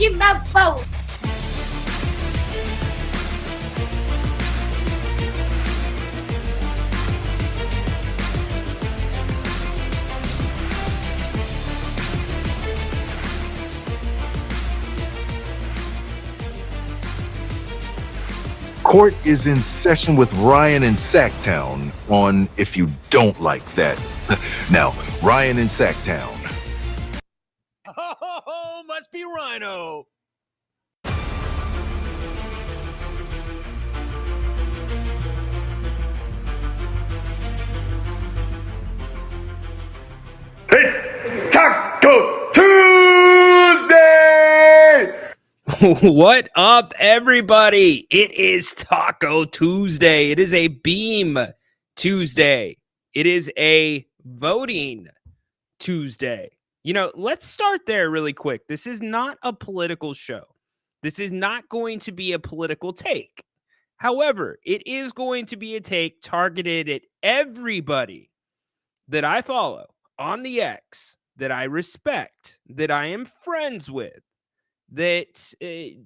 Team the vote. Court is in session with Ryan in Sacktown on If You Don't Like That. Now, Ryan in Sacktown. Oh, must be Rhino. It's Taco Tuesday! What up, everybody? It is Taco Tuesday. It is a Beam Tuesday. It is a voting Tuesday. You know, let's start there really quick. This is not a political show. This is not going to be a political take. However, it is going to be a take targeted at everybody that I follow on the X, that I respect, that I am friends with, that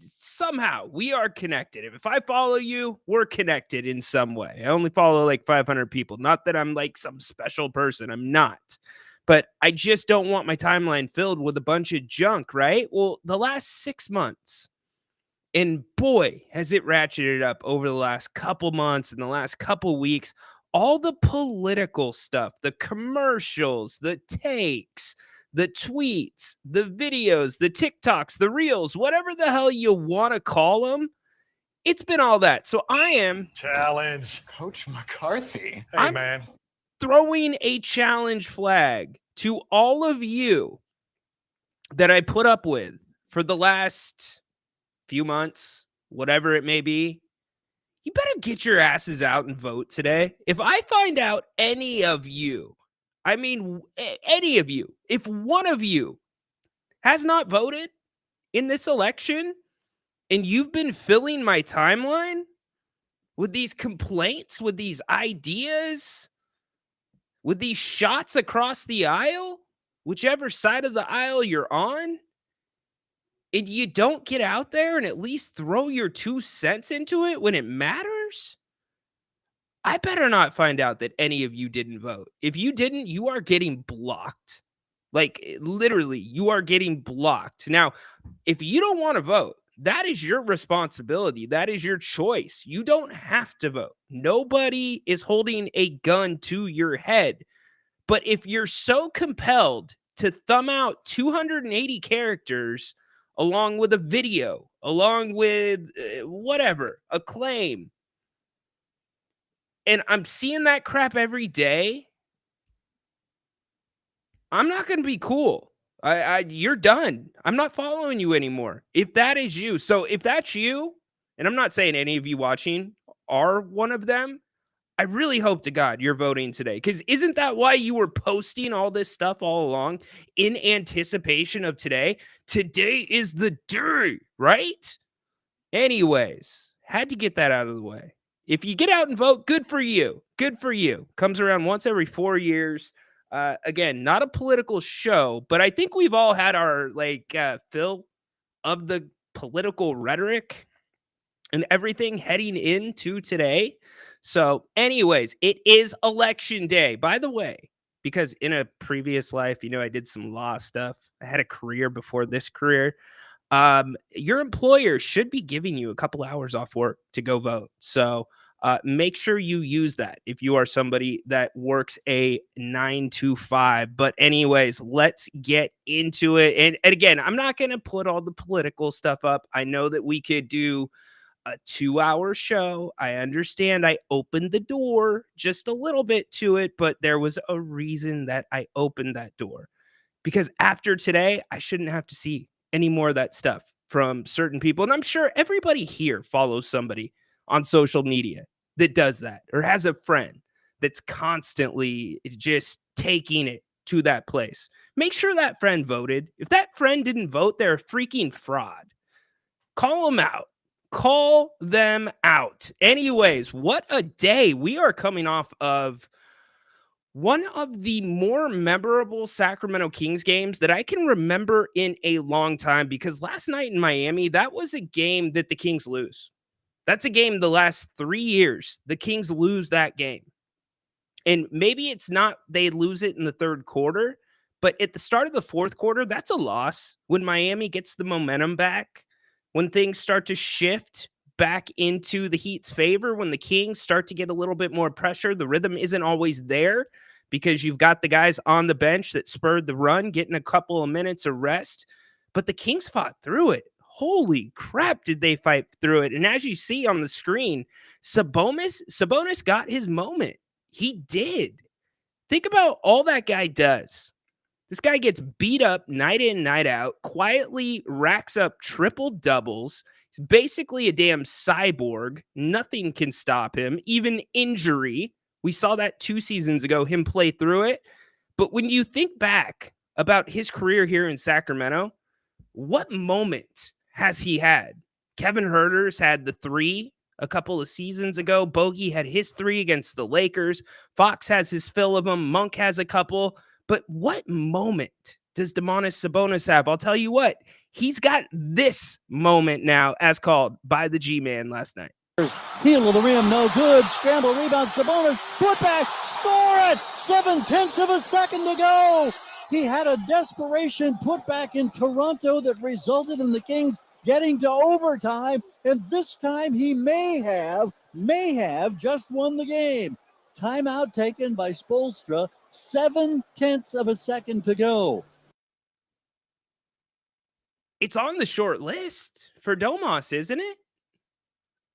somehow we are connected. If I follow you, we're connected in some way. I only follow like 500 people. Not that I'm like some special person. I'm not. But I just don't want my timeline filled with a bunch of junk, right? Well, the last 6 months, and boy, has it ratcheted up over the last couple months and the last couple weeks. All the political stuff, the commercials, the takes, the tweets, the videos, the TikToks, the reels, whatever the hell you want to call them. It's been all that. So I am Challenge. Coach McCarthy. Hey, man. throwing a challenge flag to all of you that I put up with for the last few months, whatever it may be. You better get your asses out and vote today. If I find out any of you, I mean, any of you, if one of you has not voted in this election and you've been filling my timeline with these complaints, with these ideas, with these shots across the aisle, whichever side of the aisle you're on, and you don't get out there and at least throw your 2 cents into it when it matters, I better not find out that any of you didn't vote. If you didn't, you are getting blocked. Like, literally, you are getting blocked. Now, if you don't want to vote, that is your responsibility. That is your choice. You don't have to vote. Nobody is holding a gun to your head. But if you're so compelled to thumb out 280 characters along with a video, along with whatever, a claim, and I'm seeing that crap every day, I'm not going to be cool. You're done. I'm not following you anymore. If that is you. So if that's you, and I'm not saying any of you watching are one of them, I really hope to God you're voting today. Because isn't that why you were posting all this stuff all along in anticipation of today? Today is the day, right? Anyways, had to get that out of the way. If you get out and vote, good for you. Good for you. Comes around once every 4 years. Again, not a political show, but I think we've all had our fill of the political rhetoric and everything heading into today. So anyways, it is election day. By the way, because in a previous life, I did some law stuff. I had a career before this career. Your employer should be giving you a couple hours off work to go vote. So make sure you use that if you are somebody that works a 9 to 5. But anyways, let's get into it. And again, I'm not going to put all the political stuff up. I know that we could do a 2-hour show. I understand I opened the door just a little bit to it, but there was a reason that I opened that door. Because after today, I shouldn't have to see any more of that stuff from certain people. And I'm sure everybody here follows somebody on social media that does that or has a friend that's constantly just taking it to that place. Make sure that friend voted. If that friend didn't vote, they're a freaking fraud. Call them out. Call them out. Anyways, what a day. We are coming off of One of the more memorable Sacramento Kings games that I can remember in a long time, because last night in Miami, that was a game that the Kings lose. That's a game the last 3 years, the Kings lose that game. And maybe it's not they lose it in the third quarter, but at the start of the fourth quarter, that's a loss. When Miami gets the momentum back, when things start to shift back into the Heat's favor, when the Kings start to get a little bit more pressure, the rhythm isn't always there because you've got the guys on the bench that spurred the run, getting a couple of minutes of rest. But the Kings fought through it. Holy crap, did they fight through it? And as you see on the screen, Sabonis got his moment. He did. Think about all that guy does. This guy gets beat up night in, night out, quietly racks up triple doubles. He's basically a damn cyborg. Nothing can stop him, even injury. We saw that 2 seasons ago, him play through it. But when you think back about his career here in Sacramento, what moment has he had? Kevin Herter's had the 3 a couple of seasons ago. Bogey had his 3 against the Lakers. Fox has his fill of them. Monk has a couple. But what moment does Domantas Sabonis have? I'll tell you what. He's got this moment now, as called by the G-Man last night. Heel of the rim, no good. Scramble, rebound, Sabonis, put back, score it! 7/10 of a second to go. He had a desperation putback in Toronto that resulted in the Kings getting to overtime, and this time he may have just won the game. Timeout taken by Spoelstra, 7/10 of a second to go. It's on the short list for Domas, isn't it?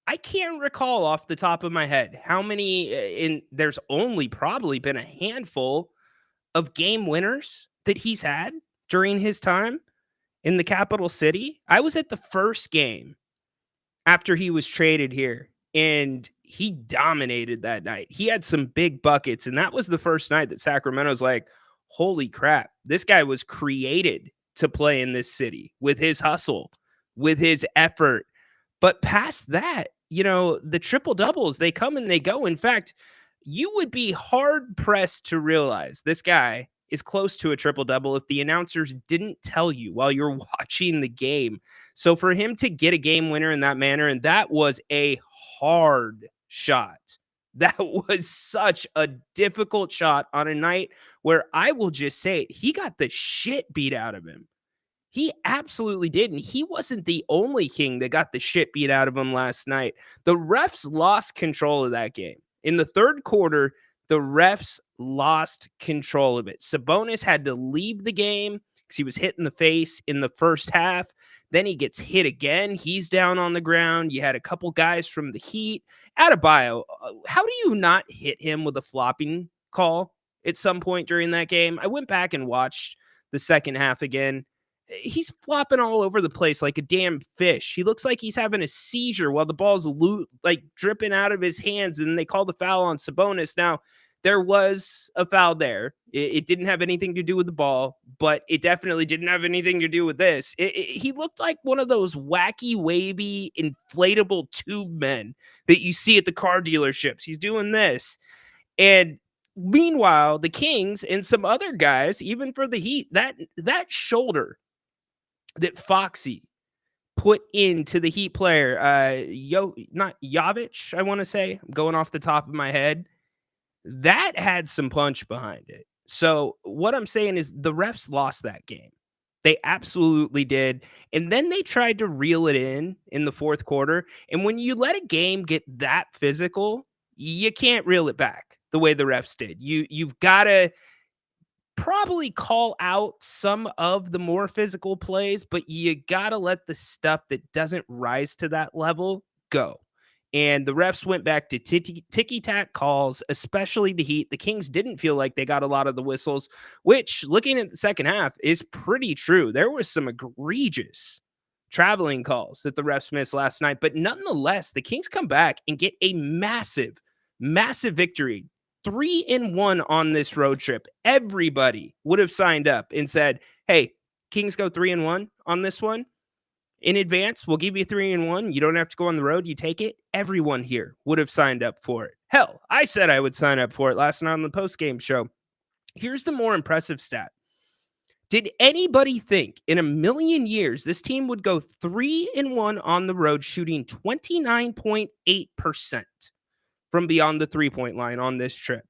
I can't recall off the top of my head how many, there's only probably been a handful of game winners that he's had during his time in the capital city. I was at the first game after he was traded here, and he dominated that night. He had some big buckets, and that was the first night that Sacramento's like, holy crap, this guy was created to play in this city with his hustle, with his effort. But past that, the triple doubles, they come and they go. In fact, you would be hard pressed to realize this guy is close to a triple double if the announcers didn't tell you while you're watching the game. So for him to get a game winner in that manner, and that was a hard shot. That was such a difficult shot on a night where I will just say it, he got the shit beat out of him. He absolutely did. And he wasn't the only King that got the shit beat out of him last night. The refs lost control of that game. In the third quarter, the refs lost control of it. Sabonis had to leave the game because he was hit in the face in the first half. Then he gets hit again. He's down on the ground. You had a couple guys from the Heat. Adebayo, how do you not hit him with a flopping call at some point during that game? I went back and watched the second half again. He's flopping all over the place like a damn fish. He looks like he's having a seizure while the ball's dripping out of his hands, and they call the foul on Sabonis. Now, there was a foul there. It didn't have anything to do with the ball, but it definitely didn't have anything to do with this. He looked like one of those wacky, wavy, inflatable tube men that you see at the car dealerships. He's doing this. And meanwhile, the Kings and some other guys, even for the Heat, that shoulder that Foxy put into the Heat player, not Jovic, I want to say, I'm going off the top of my head, that had some punch behind it. So what I'm saying is the refs lost that game. They absolutely did. And then they tried to reel it in the fourth quarter. And when you let a game get that physical, you can't reel it back the way the refs did. You've got to probably call out some of the more physical plays, but you got to let the stuff that doesn't rise to that level go. And the refs went back to ticky-tack calls, especially the Heat. The Kings didn't feel like they got a lot of the whistles, which, looking at the second half, is pretty true. There was some egregious traveling calls that the refs missed last night. But nonetheless, the Kings come back and get a massive, massive victory. 3-1 on this road trip. Everybody would have signed up and said, hey, Kings go 3-1 on this one. In advance, we'll give you 3-1. You don't have to go on the road. You take it. Everyone here would have signed up for it. Hell, I said I would sign up for it last night on the post-game show. Here's the more impressive stat. Did anybody think in a million years this team would go 3-1 on the road, shooting 29.8% from beyond the three-point line on this trip?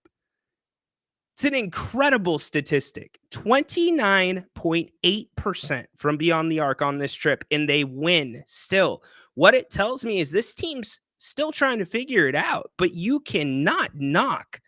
It's an incredible statistic. 29.8% from beyond the arc on this trip, and they win still. What it tells me is this team's still trying to figure it out, but you cannot knock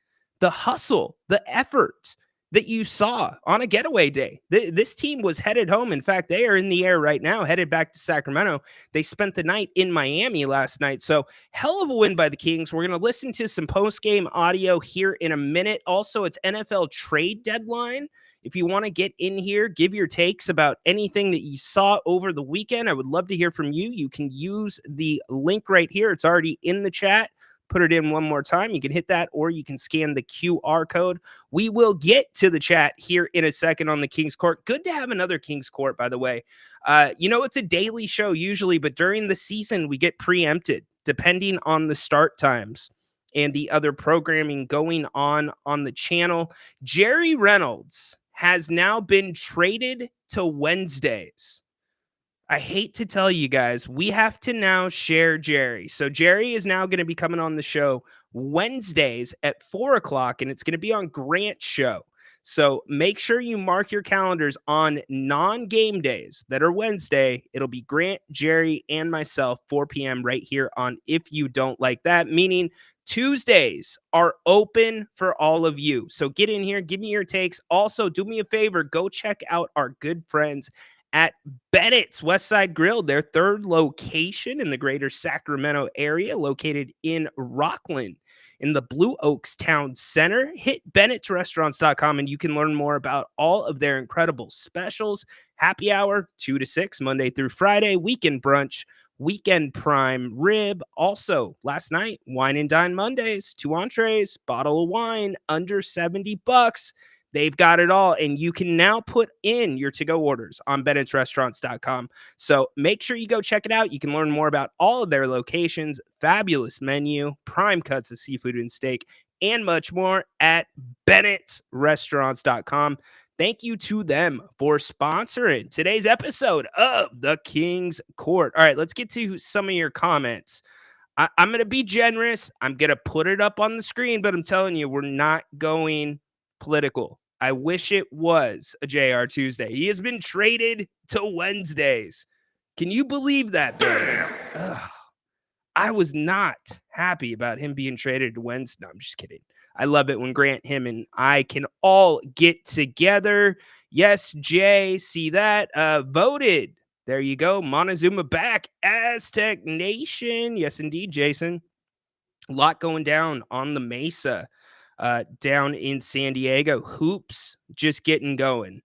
the hustle, the effort that you saw on a getaway day. This team was headed home. In fact, they are in the air right now, headed back to Sacramento. They spent the night in Miami last night. So hell of a win by the Kings. We're going to listen to some post-game audio here in a minute. Also, it's NFL trade deadline. If you want to get in here, give your takes about anything that you saw over the weekend, I would love to hear from you. You can use the link right here. It's already in the chat. Put it in one more time. You can hit that, or you can scan the QR code. We will get to the chat here in a second on the Kings Court. Good to have another Kings Court, by the way. It's a daily show usually, but during the season, we get preempted depending on the start times and the other programming going on the channel. Jerry Reynolds has now been traded to Wednesdays. I hate to tell you guys, we have to now share Jerry. So Jerry is now going to be coming on the show Wednesdays at 4:00, and it's going to be on Grant's show. So make sure you mark your calendars on non-game days that are Wednesday. It'll be Grant, Jerry, and myself, 4 p.m. right here on If You Don't Like That, meaning Tuesdays are open for all of you. So get in here, give me your takes. Also, do me a favor, go check out our good friends at Bennett's Westside Grill, their third location in the greater Sacramento area, located in Rockland in the Blue Oaks Town Center. Hit Bennett'sRestaurants.com and you can learn more about all of their incredible specials. Happy hour, 2 to 6, Monday through Friday, weekend brunch, weekend prime rib. Also, last night, wine and dine Mondays, 2 entrees, bottle of wine, under $70. They've got it all, and you can now put in your to-go orders on Bennett'sRestaurants.com. So make sure you go check it out. You can learn more about all of their locations, fabulous menu, prime cuts of seafood and steak, and much more at Bennett'sRestaurants.com. Thank you to them for sponsoring today's episode of the Kings Court. All right, let's get to some of your comments. I'm going to be generous. I'm going to put it up on the screen, but I'm telling you, we're not going political. I wish it was a JR Tuesday. He has been traded to Wednesdays. Can you believe that, Ben? I was not happy about him being traded to Wednesday. No, I'm just kidding. I love it when Grant, him, and I can all get together. Yes, Jay, see that? Voted. There you go. Montezuma back. Aztec Nation. Yes, indeed, Jason. A lot going down on the Mesa. Down in San Diego, hoops just getting going.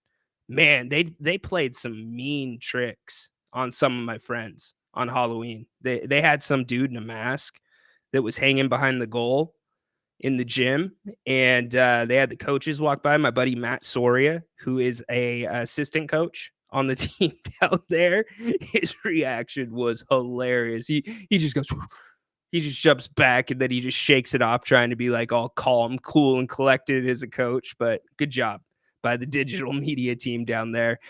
Man, they played some mean tricks on some of my friends on Halloween. They had some dude in a mask that was hanging behind the goal in the gym, and they had the coaches walk by. My buddy Matt Soria, who is a assistant coach on the team down there, his reaction was hilarious. He just goes. He just jumps back and then he just shakes it off, trying to be like all calm, cool, and collected as a coach. But good job by the digital media team down there.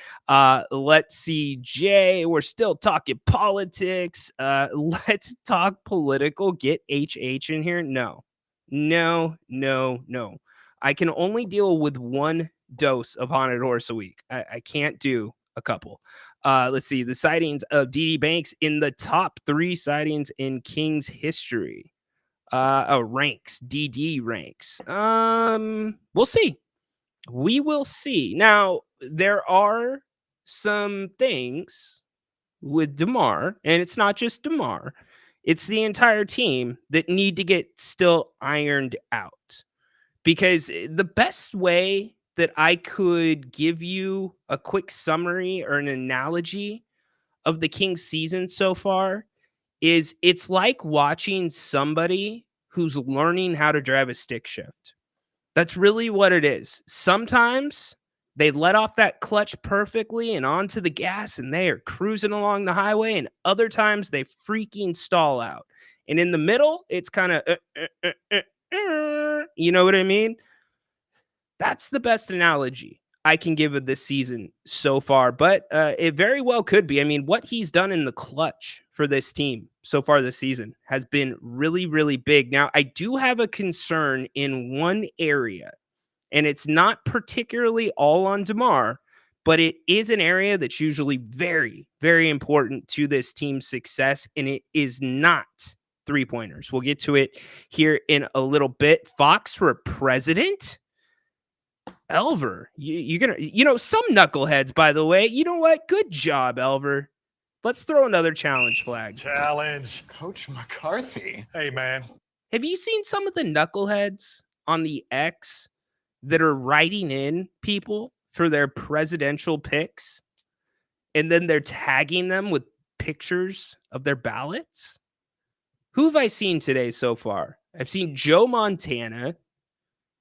Let's see, Jay. We're still talking politics. Let's talk political. Get HH in here. No. I can only deal with one dose of Haunted Horse a week. I can't do a couple. Let's see, the sightings of DD Banks in the top 3 sightings in Kings history. Ranks, DD ranks. We'll see. We will see. Now, there are some things with DeMar, and it's not just DeMar. It's the entire team that need to get still ironed out. Because the best way that I could give you a quick summary or an analogy of the Kings season so far is it's like watching somebody who's learning how to drive a stick shift. That's really what it is. Sometimes they let off that clutch perfectly and onto the gas and they are cruising along the highway, and other times they freaking stall out. And in the middle, it's kind of You know what I mean? That's the best analogy I can give of this season so far, but it very well could be. I mean, what he's done in the clutch for this team so far this season has been really, really big. Now, I do have a concern in one area, and it's not particularly all on DeMar, but it is an area that's usually very, very important to this team's success, and it is not three-pointers. We'll get to it here in a little bit. Fox for president? Elver, you're gonna, some knuckleheads, by the way. You know what? Good job, Elver. Let's throw another challenge flag. Challenge. Coach McCarthy. Hey, man. Have you seen some of the knuckleheads on the X that are writing in people for their presidential picks, and then they're tagging them with pictures of their ballots? Who have I seen today so far? I've seen Joe Montana.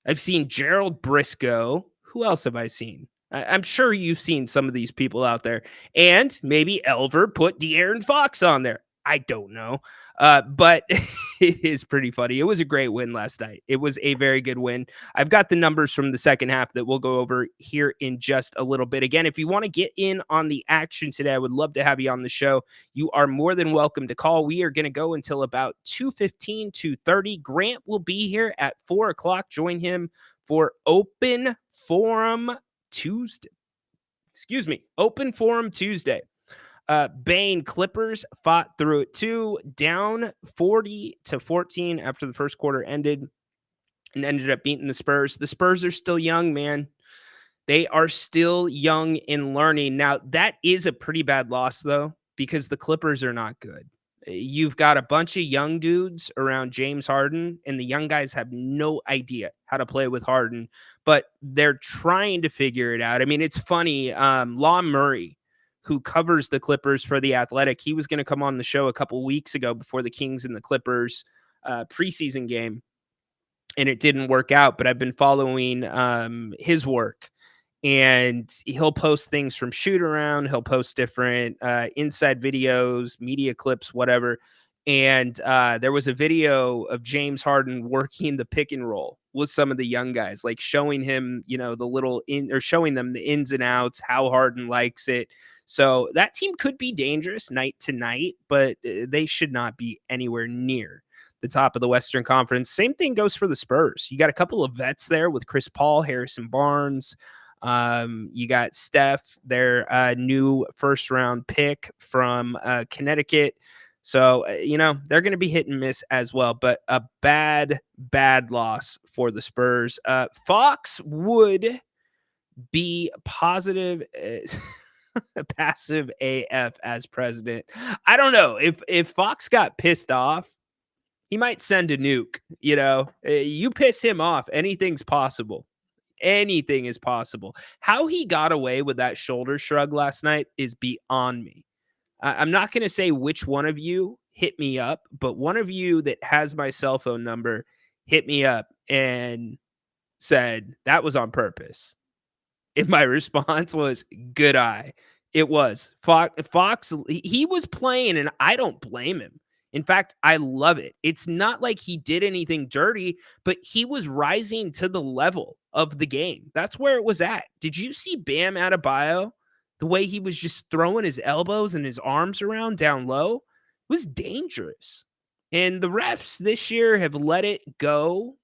I've seen Gerald Briscoe. Who else have I seen? I'm sure you've seen some of these people out there. And maybe Elver put De'Aaron Fox on there. I don't know. But it is pretty funny. It was a great win last night. It was a very good win. I've got the numbers from the second half that we'll go over here in just a little bit. Again, if you want to get in on the action today, I would love to have you on the show. You are more than welcome to call. We are going to go until about 2:15, 2:30. Grant will be here at 4 o'clock. Join him for Open Forum Tuesday. Open Forum Tuesday. Bane Clippers fought through it too, down 40-14 after the first quarter ended, and ended up beating the Spurs. The Spurs are still young, man. They are still young in learning. Now, that is a pretty bad loss, though, because the Clippers are not good. You've got a bunch of young dudes around James Harden, and the young guys have no idea how to play with Harden, but they're trying to figure it out. I mean, it's funny. Law Murray, who covers the Clippers for The Athletic, he was going to come on the show a couple weeks ago before the Kings and the Clippers preseason game, and it didn't work out, but I've been following his work, and he'll post things from shoot around. He'll post different inside videos, media clips, whatever. And there was a video of James Harden working the pick and roll with some of the young guys, like showing him, showing them the ins and outs, how Harden likes it. So that team could be dangerous night to night, but they should not be anywhere near the top of the Western Conference. Same thing goes for the Spurs. You got a couple of vets there with Chris Paul, Harrison Barnes. You got Steph, their new first round pick from Connecticut. So, they're going to be hit and miss as well, but a bad loss for the Spurs. Fox would be positive, passive AF as president. I don't know if Fox got pissed off, he might send a nuke. You piss him off, anything's possible. Anything is possible. How he got away with that shoulder shrug last night is beyond me. I'm not going to say which one of you hit me up, but one of you that has my cell phone number hit me up and said that was on purpose. And my response was, good eye. It was. Fox, he was playing, and I don't blame him. In fact, I love it. It's not like he did anything dirty, but he was rising to the level of the game. That's where it was at. Did you see Bam Adebayo? The way he was just throwing his elbows and his arms around down low was dangerous. And the refs this year have let it go.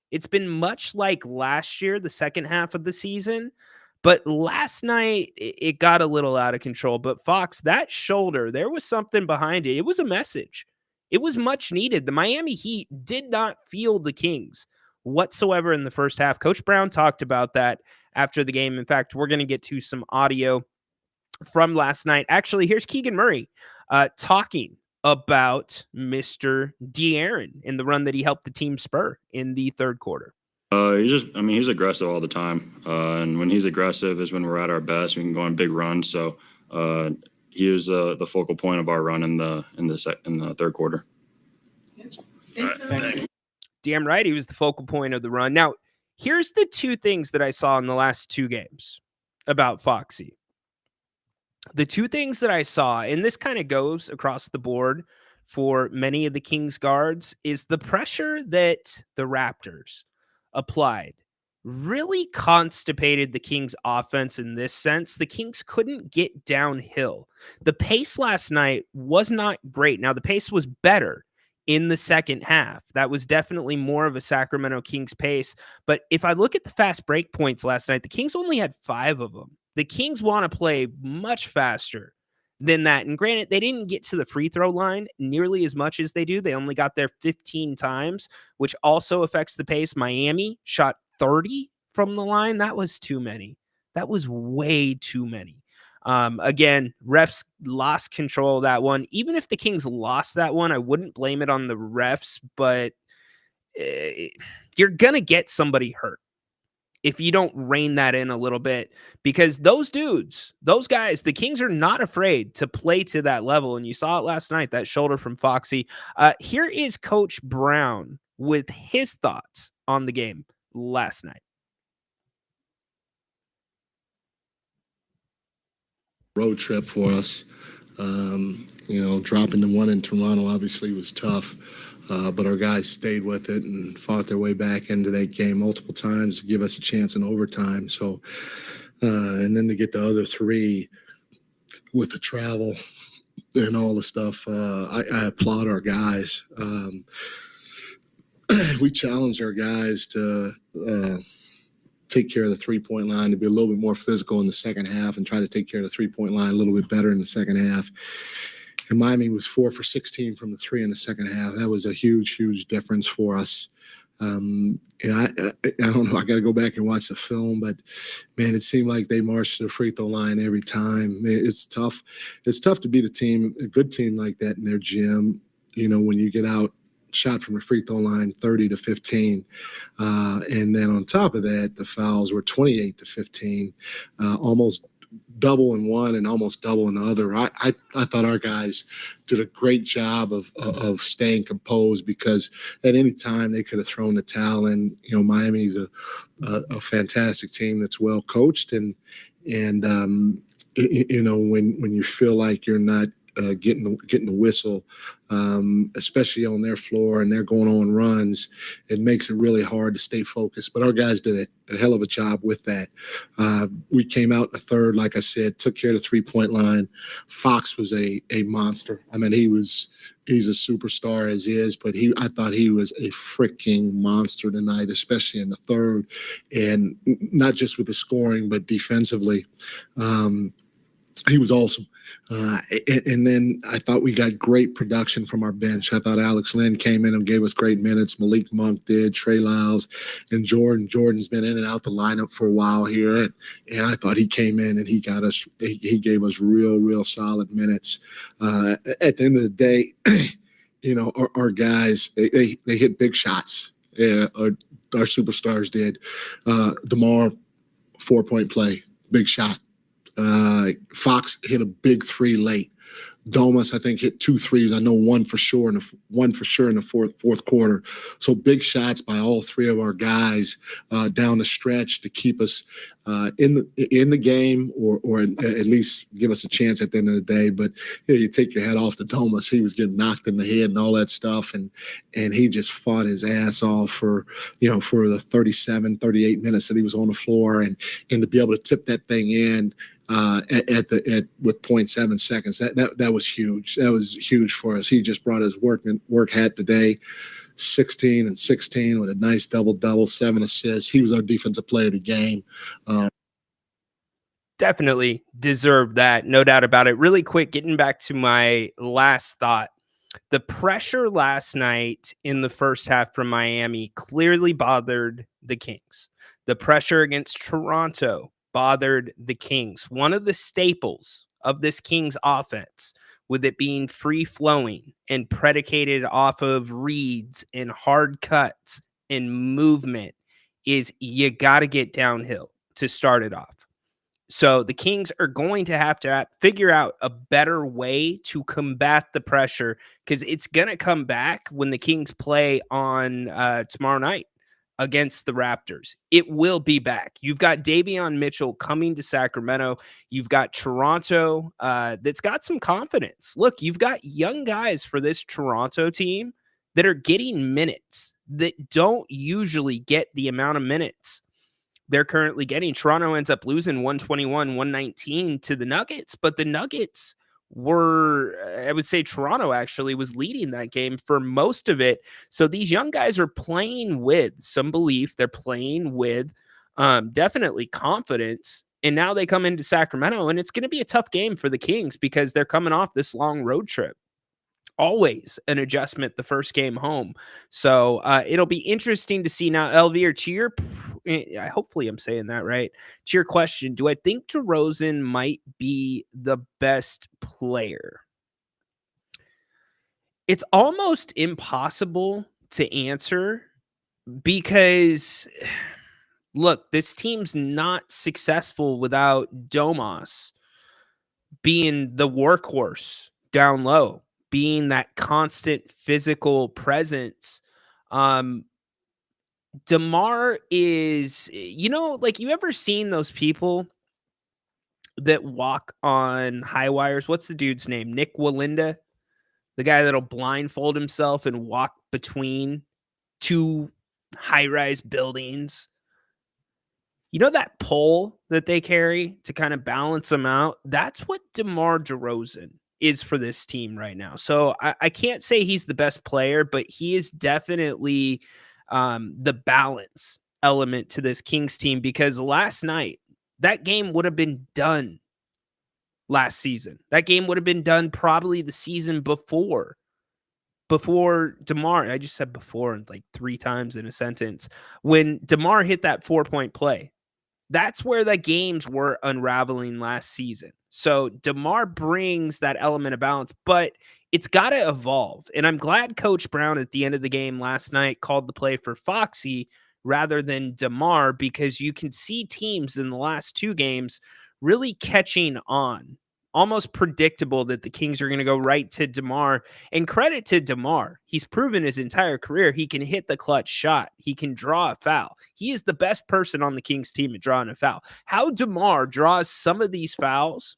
It's been much like last year, the second half of the season. But last night, it got a little out of control. But Fox, that shoulder, there was something behind it. It was a message. It was much needed. The Miami Heat did not feel the Kings whatsoever in the first half. Coach Brown talked about that after the game. In fact, we're going to get to some audio from last night. Actually, here's Keegan Murray talking about Mr. De'Aaron in the run that he helped the team spur in the third quarter. He's aggressive all the time. And when he's aggressive is when we're at our best. We can go on big runs. So he was the focal point of our run in the third quarter. Damn right, he was the focal point of the run. Now, here's the two things that I saw in the last two games about Foxy. The two things that I saw, and this kind of goes across the board for many of the Kings guards, is the pressure that the Raptors applied really constipated the Kings offense in this sense. The Kings couldn't get downhill. The pace last night was not great. Now, the pace was better in the second half. That was definitely more of a Sacramento Kings pace. But if I look at the fast break points last night, the Kings only had 5 of them. The Kings want to play much faster than that. And granted, they didn't get to the free throw line nearly as much as they do. They only got there 15 times, which also affects the pace. Miami shot 30 from the line. That was too many. That was way too many. Again, refs lost control of that one. Even if the Kings lost that one, I wouldn't blame it on the refs, but you're going to get somebody hurt if you don't rein that in a little bit, because those dudes, those guys, the Kings are not afraid to play to that level. And you saw it last night, that shoulder from Foxy. Here is Coach Brown with his thoughts on the game last night. Road trip for us. Dropping the one in Toronto obviously was tough, but our guys stayed with it and fought their way back into that game multiple times to give us a chance in overtime. So, and then to get the other 3 with the travel and all the stuff, I applaud our guys. We challenged our guys to take care of the 3-point line, to be a little bit more physical in the second half and try to take care of the 3-point line a little bit better in the second half. And Miami was 4 for 16 from the 3 in the second half. That was a huge, huge difference for us. I don't know. I got to go back and watch the film, but man, it seemed like they marched to the free throw line every time. It's tough. It's tough to beat a good team like that in their gym. When you get out shot from the free throw line 30 to 15. And then on top of that, the fouls were 28 to 15, almost double in one and almost double in the other. I thought our guys did a great job of staying composed, because at any time they could have thrown the towel in. Miami's a fantastic team that's well coached, and when you feel like you're not getting the whistle, especially on their floor, and they're going on runs, it makes it really hard to stay focused. But our guys did a hell of a job with that. We came out in the third, like I said, took care of the 3-point line. Fox was a monster. I mean, he's a superstar as is, but I thought he was a freaking monster tonight, especially in the third, and not just with the scoring, but defensively. He was awesome. And then I thought we got great production from our bench. I thought Alex Lynn came in and gave us great minutes. Malik Monk did, Trey Lyles, and Jordan. Jordan's been in and out the lineup for a while here. And I thought he came in and he gave us real solid minutes. At the end of the day, our guys, they hit big shots. Our superstars did. DeMar, 4-point play, big shot. Fox hit a big 3 late. Domas, I think, hit 2 threes. I know one for sure in the fourth quarter. So big shots by all 3 of our guys down the stretch to keep us in the game, or at least give us a chance at the end of the day. But you take your hat off to Domas. He was getting knocked in the head and all that stuff, and he just fought his ass off for the 37, 38 minutes that he was on the floor, and to be able to tip that thing in with 0.7 seconds. That was huge. That was huge for us. He just brought his work hat today. 16 and 16 with a nice double, 7 assists. He was our defensive player of the game. Definitely deserved that, no doubt about it. Really quick, getting back to my last thought. The pressure last night in the first half from Miami clearly bothered the Kings. The pressure against Toronto bothered the Kings. One of the staples of this Kings offense, with it being free-flowing and predicated off of reads and hard cuts and movement, is you got to get downhill to start it off. So the Kings are going to have to figure out a better way to combat the pressure, because it's going to come back when the Kings play on tomorrow night against the Raptors. It will be back. You've got Davion Mitchell coming to Sacramento. You've got Toronto that's got some confidence. Look, you've got young guys for this Toronto team that are getting minutes that don't usually get the amount of minutes they're currently getting. Toronto ends up losing 121-119 to the Nuggets, but the Nuggets were, I would say Toronto actually was leading that game for most of it. So these young guys are playing with some belief. They're playing with definitely confidence. And now they come into Sacramento, and it's going to be a tough game for the Kings because they're coming off this long road trip. Always an adjustment the first game home. So it'll be interesting to see. Now, Elvira, to your, hopefully I'm saying that right, to your question, do I think DeRozan might be the best player? It's almost impossible to answer because, look, this team's not successful without Domas being the workhorse down low, being that constant physical presence. DeMar is, like, you ever seen those people that walk on high wires? What's the dude's name? Nick Walinda, the guy that'll blindfold himself and walk between two high-rise buildings. You know that pole that they carry to kind of balance them out? That's what DeMar DeRozan is for this team right now. So I can't say he's the best player, but he is definitely the balance element to this Kings team, because last night, that game would have been done last season. That game would have been done probably the season before DeMar, I just said before like 3 times in a sentence, when DeMar hit that 4-point play. That's where the games were unraveling last season. So DeMar brings that element of balance, but it's got to evolve. And I'm glad Coach Brown at the end of the game last night called the play for Foxy rather than DeMar, because you can see teams in the last 2 games really catching on. Almost predictable that the Kings are going to go right to DeMar. And credit to DeMar. He's proven his entire career he can hit the clutch shot. He can draw a foul. He is the best person on the Kings team at drawing a foul. How DeMar draws some of these fouls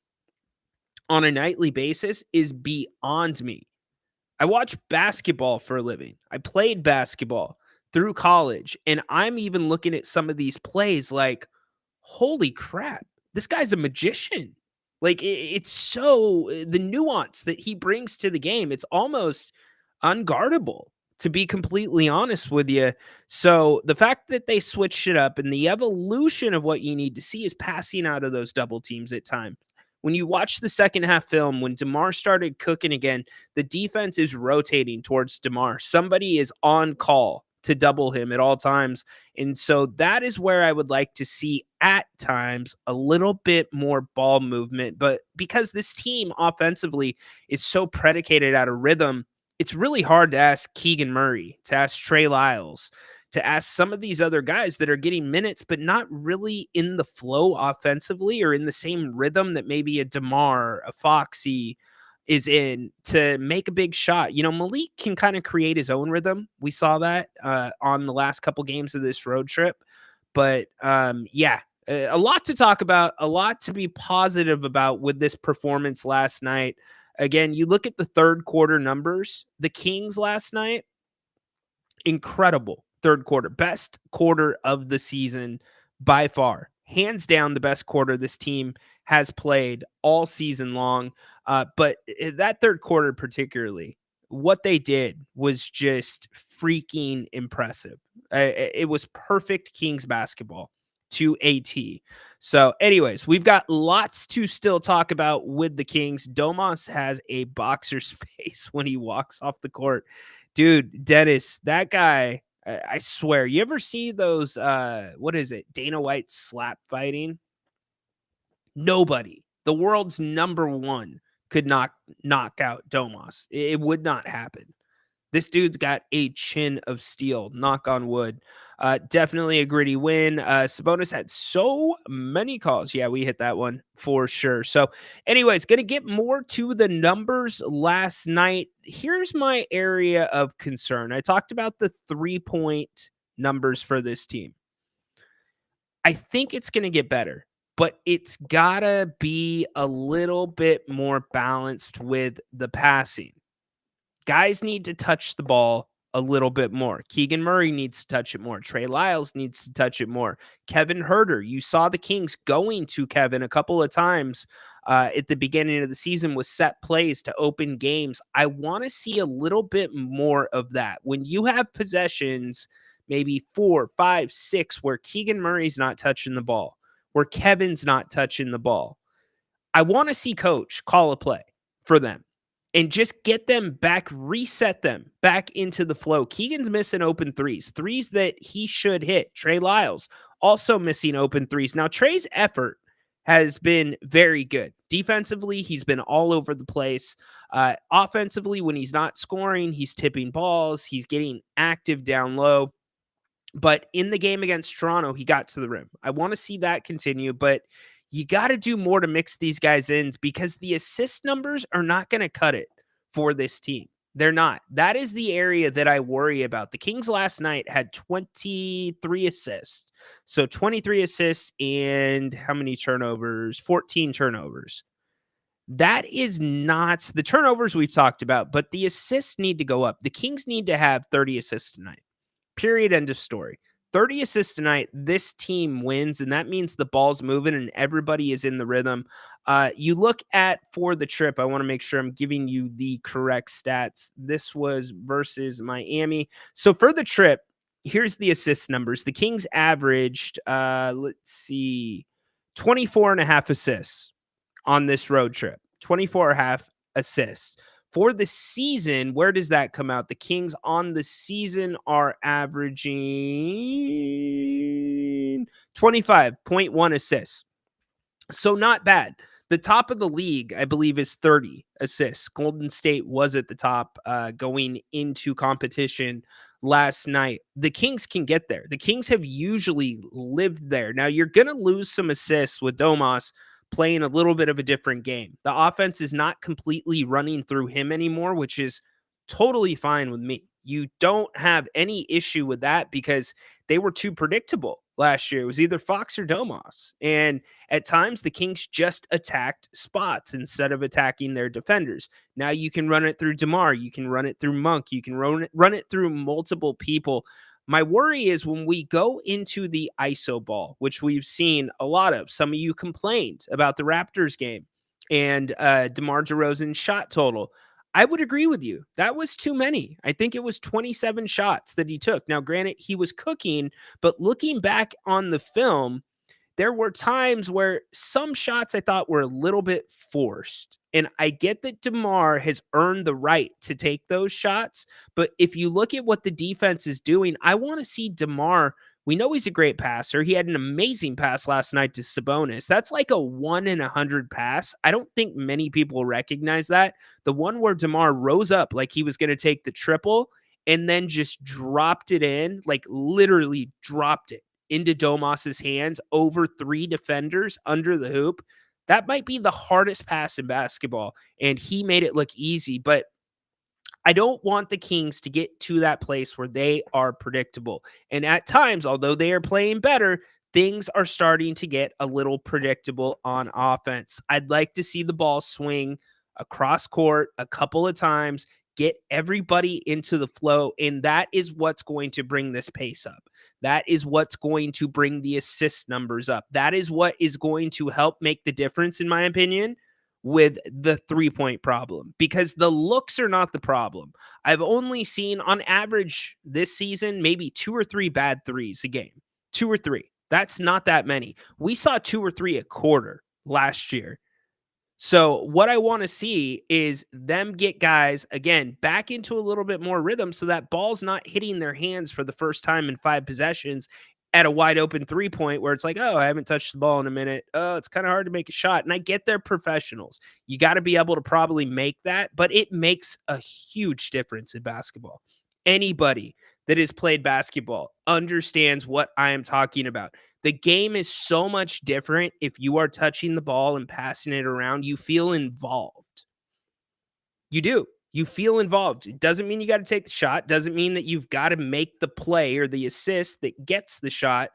on a nightly basis is beyond me. I watch basketball for a living. I played basketball through college, and I'm even looking at some of these plays like, holy crap, this guy's a magician. Like, it's so, the nuance that he brings to the game, it's almost unguardable, to be completely honest with you. So the fact that they switched it up and the evolution of what you need to see is passing out of those double teams at times. When you watch the second half film, when DeMar started cooking again, the defense is rotating towards DeMar. Somebody is on call to double him at all times. And so that is where I would like to see at times a little bit more ball movement. But because this team offensively is so predicated out of rhythm, it's really hard to ask Keegan Murray, to ask Trey Lyles, to ask some of these other guys that are getting minutes, but not really in the flow offensively or in the same rhythm that maybe a DeMar, a Foxy is in, to make a big shot. Malik can kind of create his own rhythm. We saw that on the last couple games of this road trip. But a lot to talk about, a lot to be positive about with this performance last night. Again, you look at the third quarter numbers, the Kings last night, incredible third quarter, best quarter of the season by far. Hands down, the best quarter this team has played all season long. But that third quarter particularly, what they did was just freaking impressive. It was perfect Kings basketball to a T. So anyways, we've got lots to still talk about with the Kings. Domas has a boxer's face when he walks off the court. Dude, Dennis, that guy, I swear, you ever see those, what is it, Dana White slap fighting? Nobody, the world's number one, could knock out Domas. It would not happen. This dude's got a chin of steel, knock on wood. Definitely a gritty win. Sabonis had so many calls. Yeah, we hit that one for sure. So anyways, going to get more to the numbers last night. Here's my area of concern. I talked about the 3-point numbers for this team. I think it's going to get better, but it's got to be a little bit more balanced with the passing. Guys need to touch the ball a little bit more. Keegan Murray needs to touch it more. Trey Lyles needs to touch it more. Kevin Huerter, you saw the Kings going to Kevin a couple of times at the beginning of the season with set plays to open games. I want to see a little bit more of that. When you have possessions, maybe 4, 5, 6, where Keegan Murray's not touching the ball, where Kevin's not touching the ball, I want to see coach call a play for them and just get them back, reset them back into the flow. Keegan's missing open threes that he should hit. Trey Lyles also missing open threes. Now, Trey's effort has been very good. Defensively, he's been all over the place. Offensively, when he's not scoring, he's tipping balls. He's getting active down low. But in the game against Toronto, he got to the rim. I want to see that continue, but you got to do more to mix these guys in because the assist numbers are not going to cut it for this team. They're not. That is the area that I worry about. The Kings last night had 23 assists. So 23 assists and how many turnovers? 14 turnovers. That is not the turnovers we've talked about, but the assists need to go up. The Kings need to have 30 assists tonight. Period. End of story. 30 assists tonight. This team wins, and that means the ball's moving and everybody is in the rhythm. You look at for the trip. I want to make sure I'm giving you the correct stats. This was versus Miami. So for the trip, here's the assist numbers. The Kings averaged, 24 and a half assists on this road trip. 24 and a half assists. For the season, where does that come out? The Kings on the season are averaging 25.1 assists. So not bad. The top of the league, I believe, is 30 assists. Golden State was at the top going into competition last night. The Kings can get there. The Kings have usually lived there. Now, you're going to lose some assists with Domas playing a little bit of a different game. The offense is not completely running through him anymore, which is totally fine with me. You don't have any issue with that because they were too predictable last year. It was either Fox or Domas. And at times the Kings just attacked spots instead of attacking their defenders. Now you can run it through DeMar. You can run it through Monk. You can run it through multiple people. My worry is when we go into the ISO ball, which we've seen a lot of. Some of you complained about the Raptors game and DeMar DeRozan's shot total. I would agree with you. That was too many. I think it was 27 shots that he took. Now, granted, he was cooking, but looking back on the film, there were times where some shots I thought were a little bit forced. And I get that DeMar has earned the right to take those shots. But if you look at what the defense is doing, I want to see DeMar. We know he's a great passer. He had an amazing pass last night to Sabonis. That's like a 1 in 100 pass. I don't think many people recognize that. The one where DeMar rose up like he was going to take the triple and then just dropped it in, like literally dropped it into Domas's hands over 3 defenders under the hoop. That might be the hardest pass in basketball, and he made it look easy. But I don't want the Kings to get to that place where they are predictable. And at times, although they are playing better, things are starting to get a little predictable on offense. I'd like to see the ball swing across court a couple of times, get everybody into the flow, and that is what's going to bring this pace up. That is what's going to bring the assist numbers up. That is what is going to help make the difference, in my opinion, with the three-point problem, because the looks are not the problem. I've only seen, on average this season, maybe 2 or 3 bad threes a game. 2 or 3. That's not that many. We saw 2 or 3 a quarter last year. So what I want to see is them get guys, again, back into a little bit more rhythm so that ball's not hitting their hands for the first time in 5 possessions at a wide open 3-point where it's like, oh, I haven't touched the ball in a minute. Oh, it's kind of hard to make a shot. And I get they're professionals. You got to be able to probably make that, but it makes a huge difference in basketball. Anybody that has played basketball understands what I am talking about. The game is so much different if you are touching the ball and passing it around. You feel involved. You do. You feel involved. It doesn't mean you got to take the shot. Doesn't mean that you've got to make the play or the assist that gets the shot,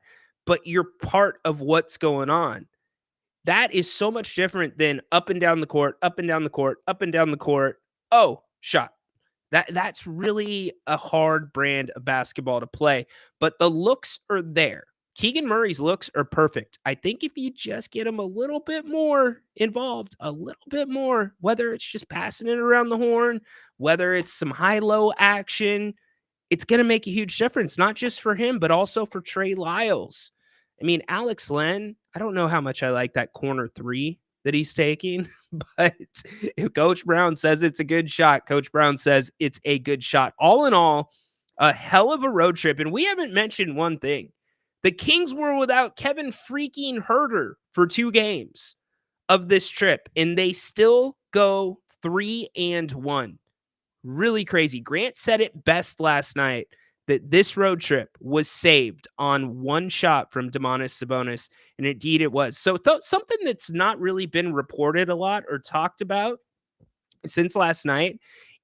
but you're part of what's going on. That is so much different than up and down the court, up and down the court, up and down the court. Oh, shot. That's really a hard brand of basketball to play, but the looks are there. Keegan Murray's looks are perfect. I think if you just get him a little bit more involved, a little bit more, whether it's just passing it around the horn, whether it's some high-low action, it's going to make a huge difference, not just for him, but also for Trey Lyles. I mean, Alex Len, I don't know how much I like that corner three that he's taking, but if Coach Brown says it's a good shot, Coach Brown says it's a good shot. All in all, a hell of a road trip. And we haven't mentioned one thing. The Kings were without Kevin freaking Herter for 2 games of this trip, and they still go 3-1. Really crazy. Grant said it best last night that this road trip was saved on one shot from Domantas Sabonis, and indeed it was. So something that's not really been reported a lot or talked about since last night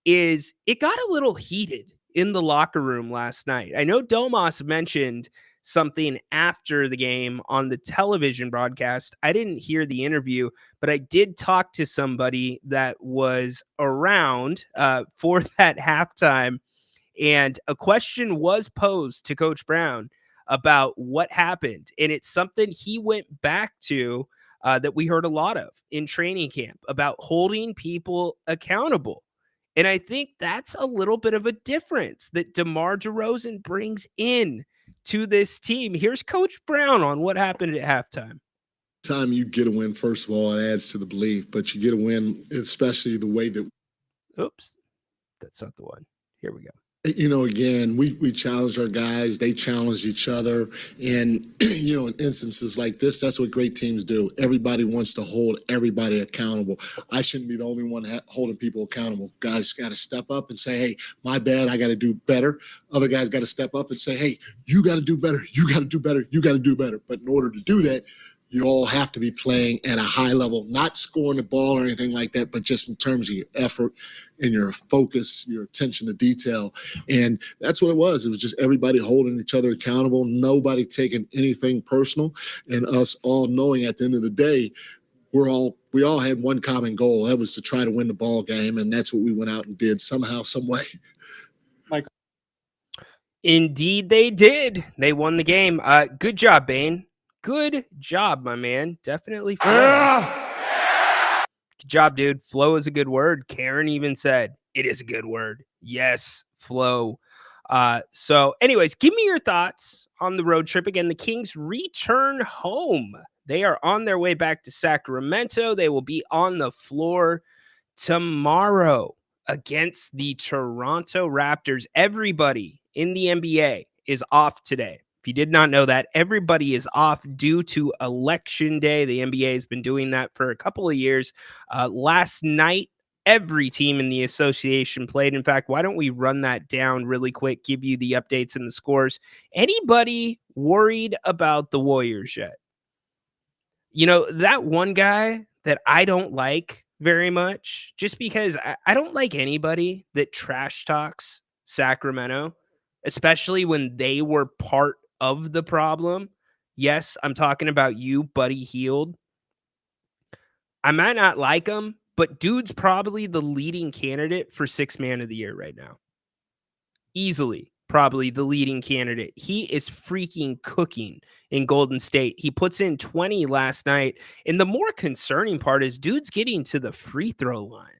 is it got a little heated in the locker room last night. I know Domas mentioned something after the game on the television broadcast. I didn't hear the interview, but I did talk to somebody that was around for that halftime. And a question was posed to Coach Brown about what happened. And it's something he went back to that we heard a lot of in training camp about holding people accountable. And I think that's a little bit of a difference that DeMar DeRozan brings in to this team. Here's Coach Brown on what happened at halftime. Time you get a win, first of all, it adds to the belief, but you get a win, especially the way that. Oops, that's not the one. Here we go. Again, we challenged our guys. They challenged each other. And, in instances like this, that's what great teams do. Everybody wants to hold everybody accountable. I shouldn't be the only one holding people accountable. Guys got to step up and say, hey, my bad, I got to do better. Other guys got to step up and say, hey, you got to do better. You got to do better. You got to do better. But in order to do that, you all have to be playing at a high level, not scoring the ball or anything like that, but just in terms of your effort and your focus, your attention to detail. And that's what it was. It was just everybody holding each other accountable, nobody taking anything personal, and us all knowing at the end of the day, we all had one common goal. That was to try to win the ball game, and that's what we went out and did somehow, some way. Michael. Indeed, they did. They won the game. Good job, Bane. Good job, my man. Definitely flow. Good job, dude. Flow is a good word. Karen even said it is a good word. Yes, flow. So anyways, give me your thoughts on the road trip. Again, the Kings return home. They are on their way back to Sacramento. They will be on the floor tomorrow against the Toronto Raptors. Everybody in the NBA is off today. If you did not know that, everybody is off due to Election Day. The NBA has been doing that for a couple of years. Last night, every team in the association played. In fact, why don't we run that down really quick, give you the updates and the scores. Anybody worried about the Warriors yet? That one guy that I don't like very much, just because I don't like anybody that trash talks Sacramento, especially when they were part of the problem. Yes, I'm talking about you, Buddy Hield. I might not like him, but dude's probably the leading candidate for 6th man of the year right now. Easily, probably the leading candidate. He is freaking cooking in Golden State. He puts in 20 last night. And the more concerning part is dude's getting to the free throw line.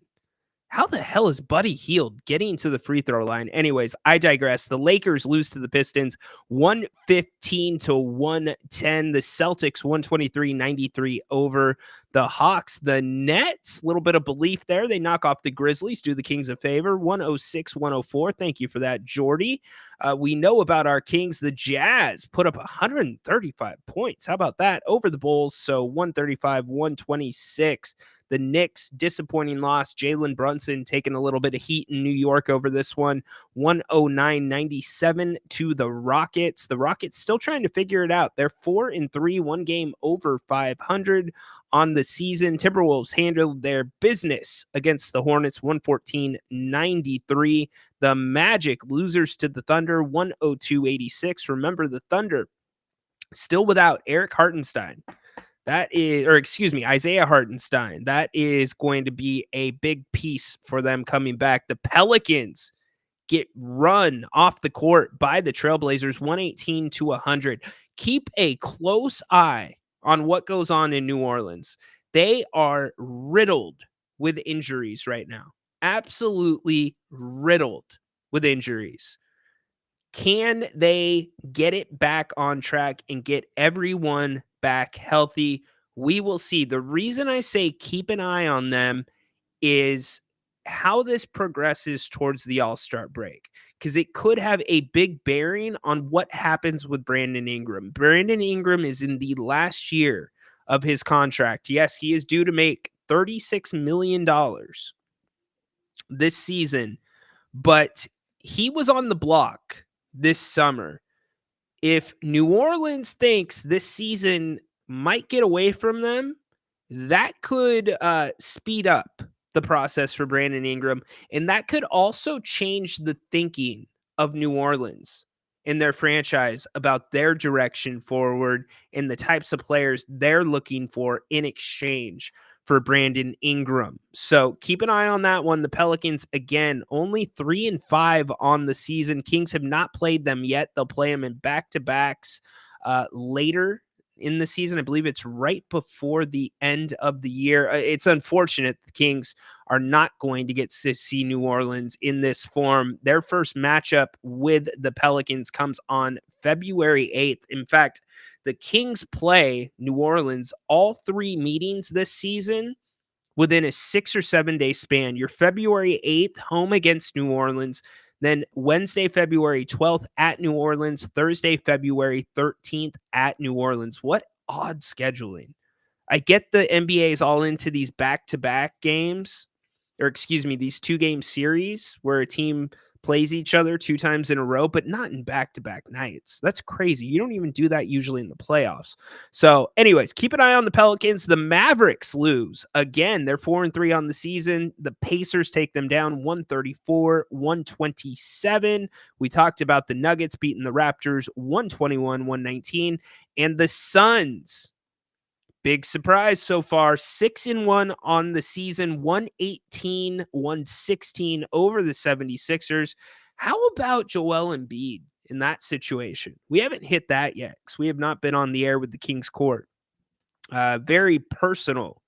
How the hell is Buddy Hield getting to the free throw line? Anyways, I digress. The Lakers lose to the Pistons 115-110. The Celtics 123-93 over the Hawks. The Nets, a little bit of belief there. They knock off the Grizzlies, do the Kings a favor, 106-104. Thank you for that, Jordy. We know about our Kings. The Jazz put up 135 points. How about that? Over the Bulls, so 135-126. The Knicks, disappointing loss. Jalen Brunson taking a little bit of heat in New York over this one. 109-97 to the Rockets. The Rockets still trying to figure it out. They're 4-3, one game over 500 on the season. Timberwolves handled their business against the Hornets, 114-93. The Magic, losers to the Thunder, 102-86. Remember, the Thunder still without Eric Hartenstein. Isaiah Hartenstein. That is going to be a big piece for them coming back. The Pelicans get run off the court by the Trailblazers 118-100. Keep a close eye on what goes on in New Orleans. They are riddled with injuries right now. Absolutely riddled with injuries. Can they get it back on track and get everyone back healthy? We will see. The reason I say keep an eye on them is how this progresses towards the All-Star break, because it could have a big bearing on what happens with Brandon Ingram. Brandon Ingram is in the last year of his contract. Yes, he is due to make $36 million this season, but he was on the block this summer. If New Orleans thinks this season might get away from them, that could speed up the process for Brandon Ingram. And that could also change the thinking of New Orleans in their franchise about their direction forward and the types of players they're looking for in exchange for Brandon Ingram. So keep an eye on that one. The Pelicans, again, only 3-5 on the season. Kings have not played them yet. They'll play them in back-to-backs later in the season. I believe it's right before the end of the year. It's unfortunate the Kings are not going to get to see New Orleans in this form. Their first matchup with the Pelicans comes on February 8th. In fact, the Kings play New Orleans all 3 meetings this season within a 6 or 7 day span. Your February 8th home against New Orleans, then Wednesday, February 12th at New Orleans, Thursday, February 13th at New Orleans. What odd scheduling. I get the NBA is all into these back-to-back games, or excuse me, these 2-game series where a team plays each other 2 times in a row, but not in back-to-back nights. That's crazy. You don't even do that usually in the playoffs. So anyways, keep an eye on the Pelicans. The Mavericks lose. Again, they're 4-3 on the season. The Pacers take them down 134-127. We talked about the Nuggets beating the Raptors 121-119. And the Suns, big surprise so far, 6-1 on the season, 118-116 over the 76ers. How about Joel Embiid in that situation? We haven't hit that yet because we have not been on the air with the Kings Court. Very personal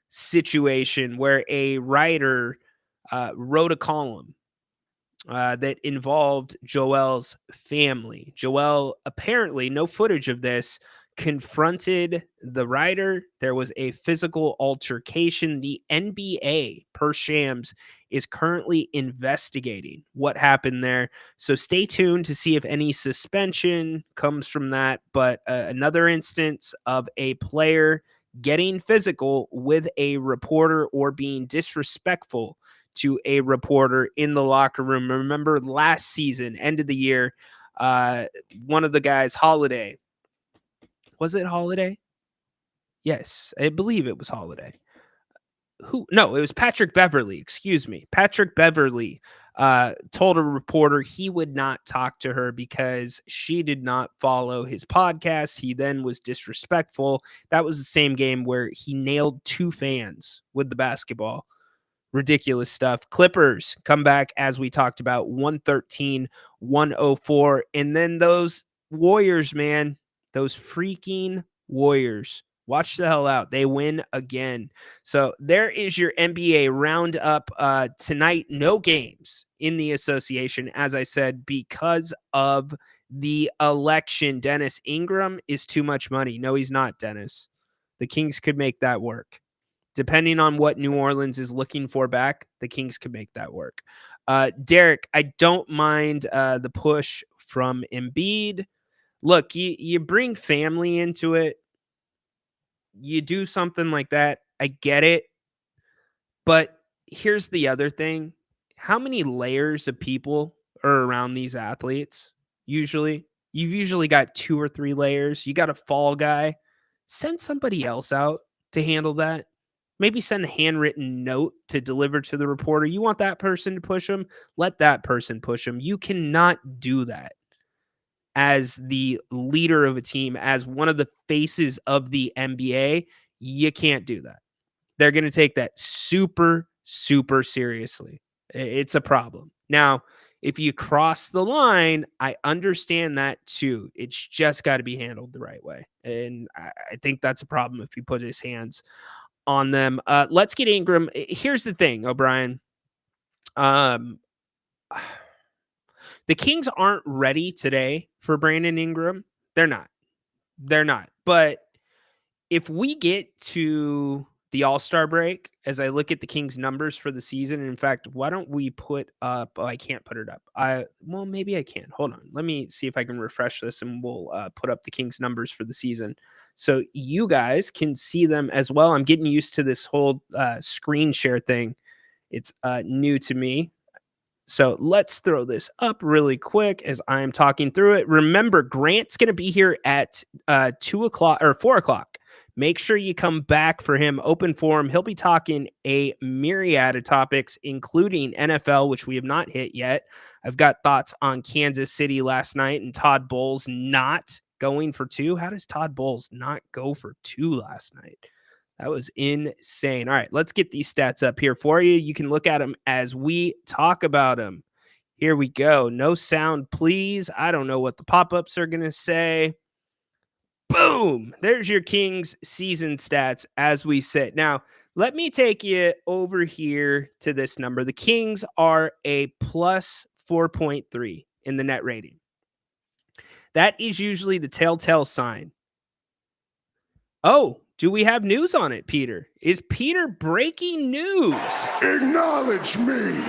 situation where a writer wrote a column that involved Joel's family. Joel, apparently, no footage of this, confronted the writer. There was a physical altercation. The NBA, per Shams, is currently investigating what happened there. So stay tuned to see if any suspension comes from that. But another instance of a player getting physical with a reporter or being disrespectful to a reporter in the locker room. Remember last season, end of the year, one of the guys, Holiday, was it Holiday? Yes, I believe it was Holiday. No, it was Patrick Beverly. Excuse me. Patrick Beverly told a reporter he would not talk to her because she did not follow his podcast. He then was disrespectful. That was the same game where he nailed 2 fans with the basketball. Ridiculous stuff. Clippers come back, as we talked about, 113-104. And then those Warriors, man, those freaking Warriors. Watch the hell out. They win again. So there is your NBA roundup tonight. No games in the association, as I said, because of the election. Dennis Ingram is too much money. No, he's not, Dennis. The Kings could make that work. Depending on what New Orleans is looking for back, the Kings could make that work. Derek, I don't mind the push from Embiid. Look, you bring family into it. You do something like that. I get it. But here's the other thing. How many layers of people are around these athletes? Usually, you've usually got 2 or 3 layers. You got a fall guy. Send somebody else out to handle that. Maybe send a handwritten note to deliver to the reporter. You want that person to push them? Let that person push them. You cannot do that as the leader of a team, as one of the faces of the NBA. You can't do that. They're going to take that super, super seriously. It's a problem. Now, If you cross the line, I understand that too. It's just got to be handled the right way. And I think that's a problem if he put his hands on them. Let's get Ingram. Here's the thing, O'Brien. The Kings aren't ready today for Brandon Ingram. They're not. They're not. But if we get to the All-Star break, as I look at the Kings numbers for the season, and in fact, why don't we put up, I can't put it up. Well, maybe I can. Hold on. Let me see if I can refresh this and we'll put up the Kings numbers for the season so you guys can see them as well. I'm getting used to this whole screen share thing. It's new to me. So let's throw this up really quick as I'm talking through it. Remember, Grant's going to be here at 2 o'clock or 4 o'clock. Make sure you come back for him. Open forum. He'll be talking a myriad of topics, including NFL, which we have not hit yet. I've got thoughts on Kansas City last night and Todd Bowles not going for 2. How does Todd Bowles not go for 2 last night? That was insane. All right, let's get these stats up here for you. You can look at them as we talk about them. Here we go. No sound, please. I don't know what the pop-ups are going to say. Boom. There's your Kings season stats as we sit. Now, let me take you over here to this number. The Kings are a plus 4.3 in the net rating. That is usually the telltale sign. Oh, do we have news on it, Peter? Is Peter breaking news? Acknowledge me.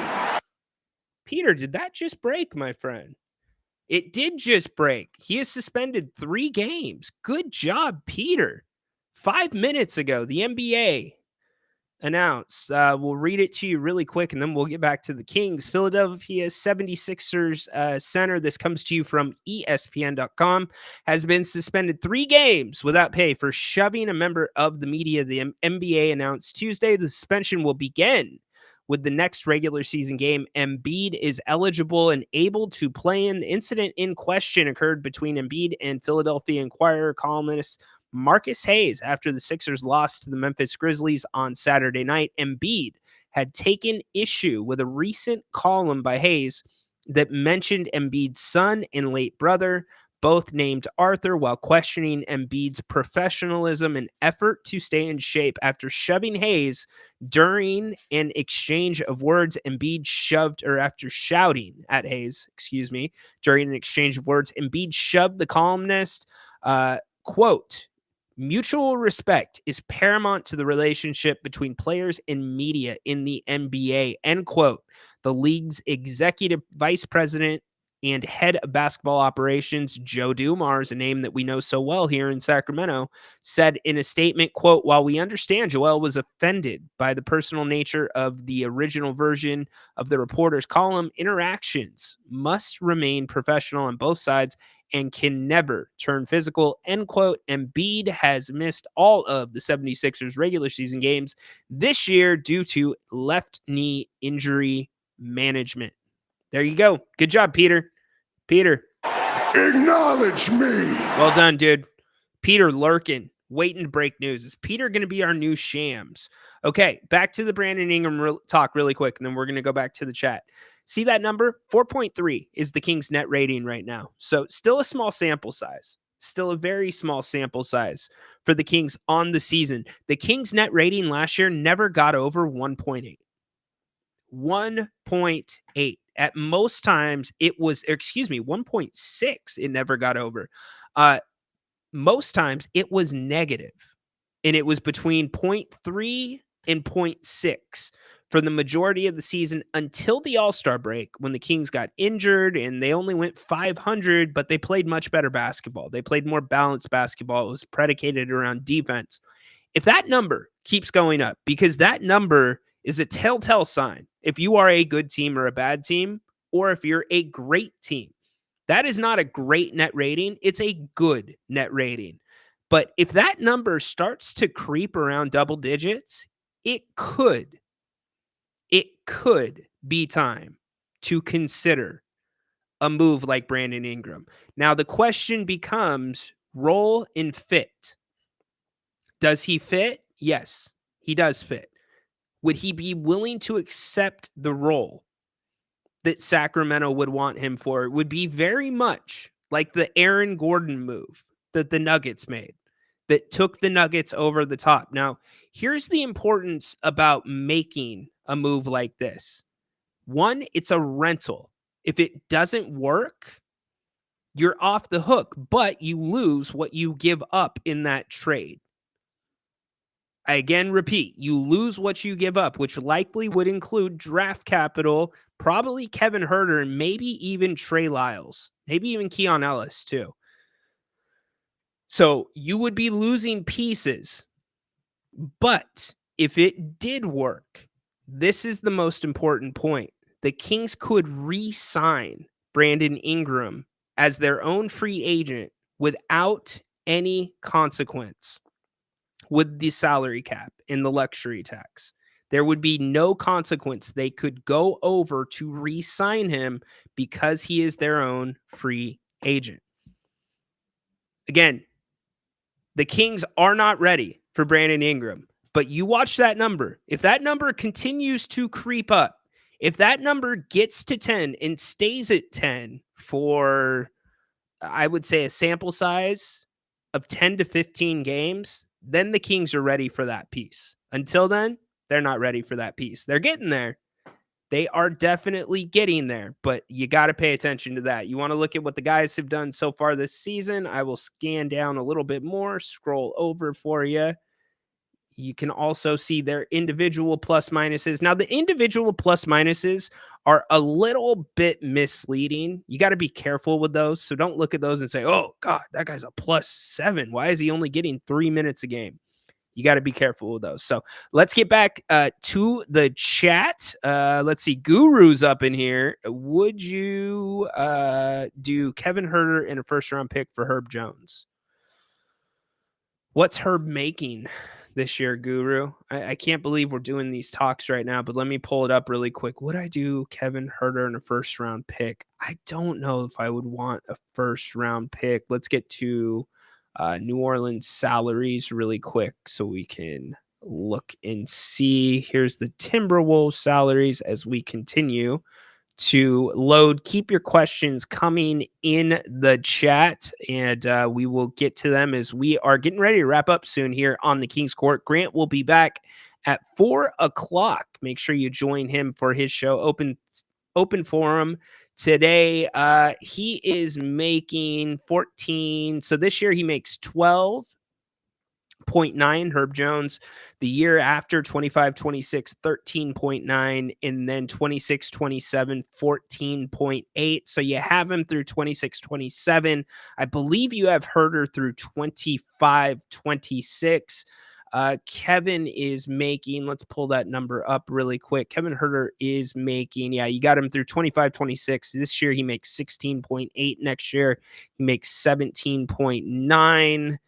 Peter, did that just break, my friend? It did just break. He is suspended 3 games. Good job, Peter. 5 minutes ago, the NBA announced. We'll read it to you really quick, and then we'll get back to the Kings. Philadelphia 76ers center, this comes to you from ESPN.com, has been suspended 3 games without pay for shoving a member of the media. The NBA announced Tuesday the suspension will begin with the next regular season game. Embiid is eligible and able to play in. The incident in question occurred between Embiid and Philadelphia Inquirer columnist Marcus Hayes after the Sixers lost to the Memphis Grizzlies on Saturday night. Embiid had taken issue with a recent column by Hayes that mentioned Embiid's son and late brother, both named Arthur, while questioning Embiid's professionalism and effort to stay in shape. After shoving Hayes during an exchange of words, after shouting at Hayes, during an exchange of words, Embiid shoved the columnist, quote, "Mutual respect is paramount to the relationship between players and media in the NBA," end quote. The league's executive vice president and head of basketball operations, Joe Dumars, a name that we know so well here in Sacramento, said in a statement, quote, "While we understand Joel was offended by the personal nature of the original version of the reporter's column, interactions must remain professional on both sides and can never turn physical," end quote. Embiid has missed all of the 76ers regular season games this year due to left knee injury management. There you go. Good job, Peter. Peter. Acknowledge me. Well done, dude. Peter lurking, waiting to break news. Is Peter going to be our new Shams? Okay, back to the Brandon Ingram talk really quick, and then we're going to go back to the chat. See that number? 4.3 is the Kings net rating right now. So still a small sample size. Still a very small sample size for the Kings on the season. The Kings net rating last year never got over 1.8. 1.8. At most times it was, 1.6. It never got over. Most times it was negative, and it was between 0.3 and 0.6 for the majority of the season until the All-Star break, when the Kings got injured and they only went 500, but they played much better basketball. They played more balanced basketball. It was predicated around defense. If that number keeps going up, because that number is a telltale sign if you are a good team or a bad team, or if you're a great team. That is not a great net rating. It's a good net rating. But if that number starts to creep around double digits, it could be time to consider a move like Brandon Ingram. Now, the question becomes role and fit. Does he fit? Yes, he does fit. Would he be willing to accept the role that Sacramento would want him for would be very much like the Aaron Gordon move that the Nuggets made that took the Nuggets over the top. Now, here's the importance about making a move like this. One, it's a rental. If it doesn't work, you're off the hook, but you lose what you give up in that trade. I again repeat, you lose what you give up, which likely would include draft capital, probably Kevin Huerter, and maybe even Trey Lyles, maybe even Keon Ellis too. So you would be losing pieces. But if it did work, this is the most important point. The Kings could re-sign Brandon Ingram as their own free agent without any consequence with the salary cap and the luxury tax. There would be no consequence. They could go over to re-sign him because he is their own free agent. Again, the Kings are not ready for Brandon Ingram, but you watch that number. If that number continues to creep up, if that number gets to 10 and stays at 10 for, I would say, a sample size of 10 to 15 games, then the Kings are ready for that piece. Until then, they're not ready for that piece. They're getting there. They are definitely getting there, but you got to pay attention to that. You want to look at what the guys have done so far this season. I will scan down a little bit more, scroll over for you. You can also see their individual plus minuses. Now, the individual plus minuses are a little bit misleading. You got to be careful with those. So don't look at those and say, oh, God, that guy's a +7. Why is he only getting 3 minutes a game? You got to be careful with those. So let's get back to the chat. Let's see. Guru's up in here. Would you do Kevin Huerter in a first-round pick for Herb Jones? What's Herb making this year, Guru? I can't believe we're doing these talks right now, but let me pull it up really quick. Would I do Kevin Huerter in a first-round pick? I don't know if I would want a first-round pick. Let's get to New Orleans salaries really quick so we can look and see. Here's the Timberwolves salaries as we continue to load. Keep your questions coming in the chat, and we will get to them as we are getting ready to wrap up soon here on the King's Court. Grant will be back at 4 o'clock. Make sure you join him for his show, Open Forum. Today, he is making 14. So this year he makes 12.9. Herb Jones. The year after, 25-26, 13.9. And then 26-27, 14.8. So you have him through 26-27. I believe you have Huerter through 25-26. Kevin is making, let's pull that number up really quick. Kevin Huerter is making, you got him through 25-26. This year he makes 16.8. Next year he makes 17.9.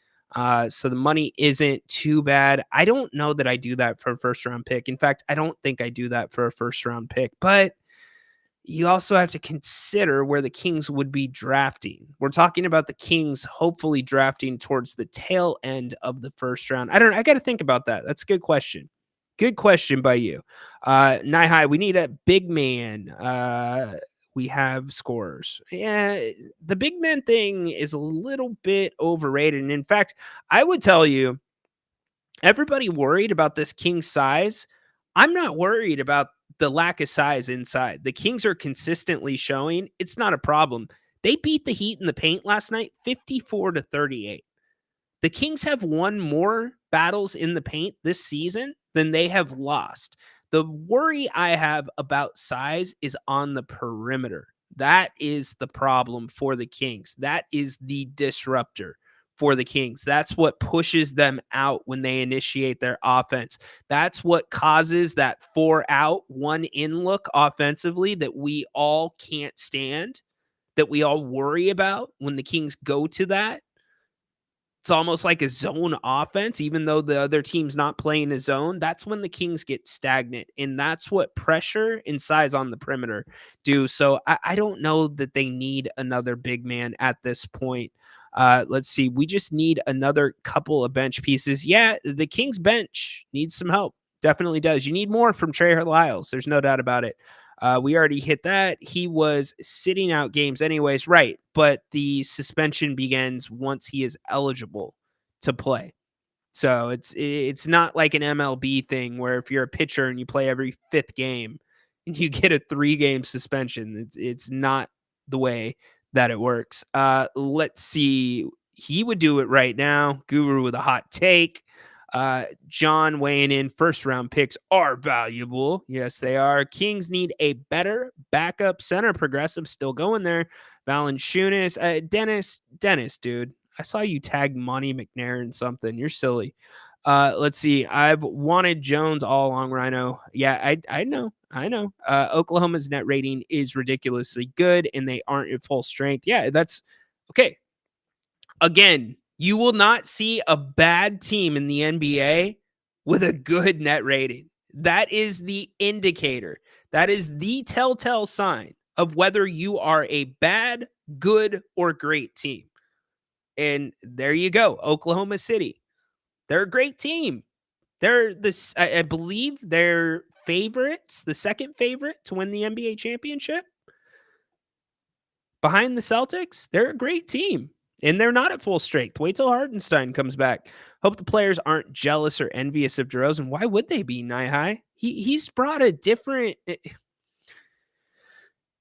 So the money isn't too bad. I don't know that I do that for a first round pick. In fact, I don't think I do that for a first round pick, but you also have to consider where the Kings would be drafting. We're talking about the Kings hopefully drafting towards the tail end of the first round. I got to think about that. That's a good question. Good question by you. Nihai, we need a big man. We have scorers. Yeah, the big man thing is a little bit overrated. And in fact, I would tell you, everybody worried about this King size. I'm not worried about the lack of size inside. The Kings are consistently showing it's not a problem. They beat the Heat in the paint last night, 54-38. The Kings have won more battles in the paint this season than they have lost. The worry I have about size is on the perimeter. That is the problem for the Kings. That is the disruptor for the Kings. That's what pushes them out when they initiate their offense. That's what causes that 4 out, 1 in look offensively that we all can't stand, that we all worry about when the Kings go to that. It's almost like a zone offense, even though the other team's not playing a zone. That's when the Kings get stagnant, and that's what pressure and size on the perimeter do. So I don't know that they need another big man at this point. Let's see. We just need another couple of bench pieces. Yeah, the Kings bench needs some help. Definitely does. You need more from Trey Lyles. There's no doubt about it. We already hit that. He was sitting out games anyways, right? But the suspension begins once he is eligible to play. So it's not like an MLB thing where if you're a pitcher and you play every 5th game and you get a 3-game suspension, it's not the way that it works. Let's see. He would do it right now. Guru with a hot take. John weighing in, first round picks are valuable. Yes, they are. Kings need a better backup center. Progressive still going there. Valanciunas, Dennis, dude. I saw you tag Monty McNair in something. You're silly. Let's see. I've wanted Jones all along, Rhino. Yeah, I know. Oklahoma's net rating is ridiculously good, and they aren't at full strength. Yeah, that's okay. Again, you will not see a bad team in the NBA with a good net rating. That is the indicator. That is the telltale sign of whether you are a bad, good, or great team. And there you go. Oklahoma City. They're a great team. They're this, I believe they're favorites, the second favorite to win the NBA championship. Behind the Celtics, they're a great team. And they're not at full strength. Wait till Hartenstein comes back. Hope the players aren't jealous or envious of DeRozan. Why would they be, Nihai? He's brought a different.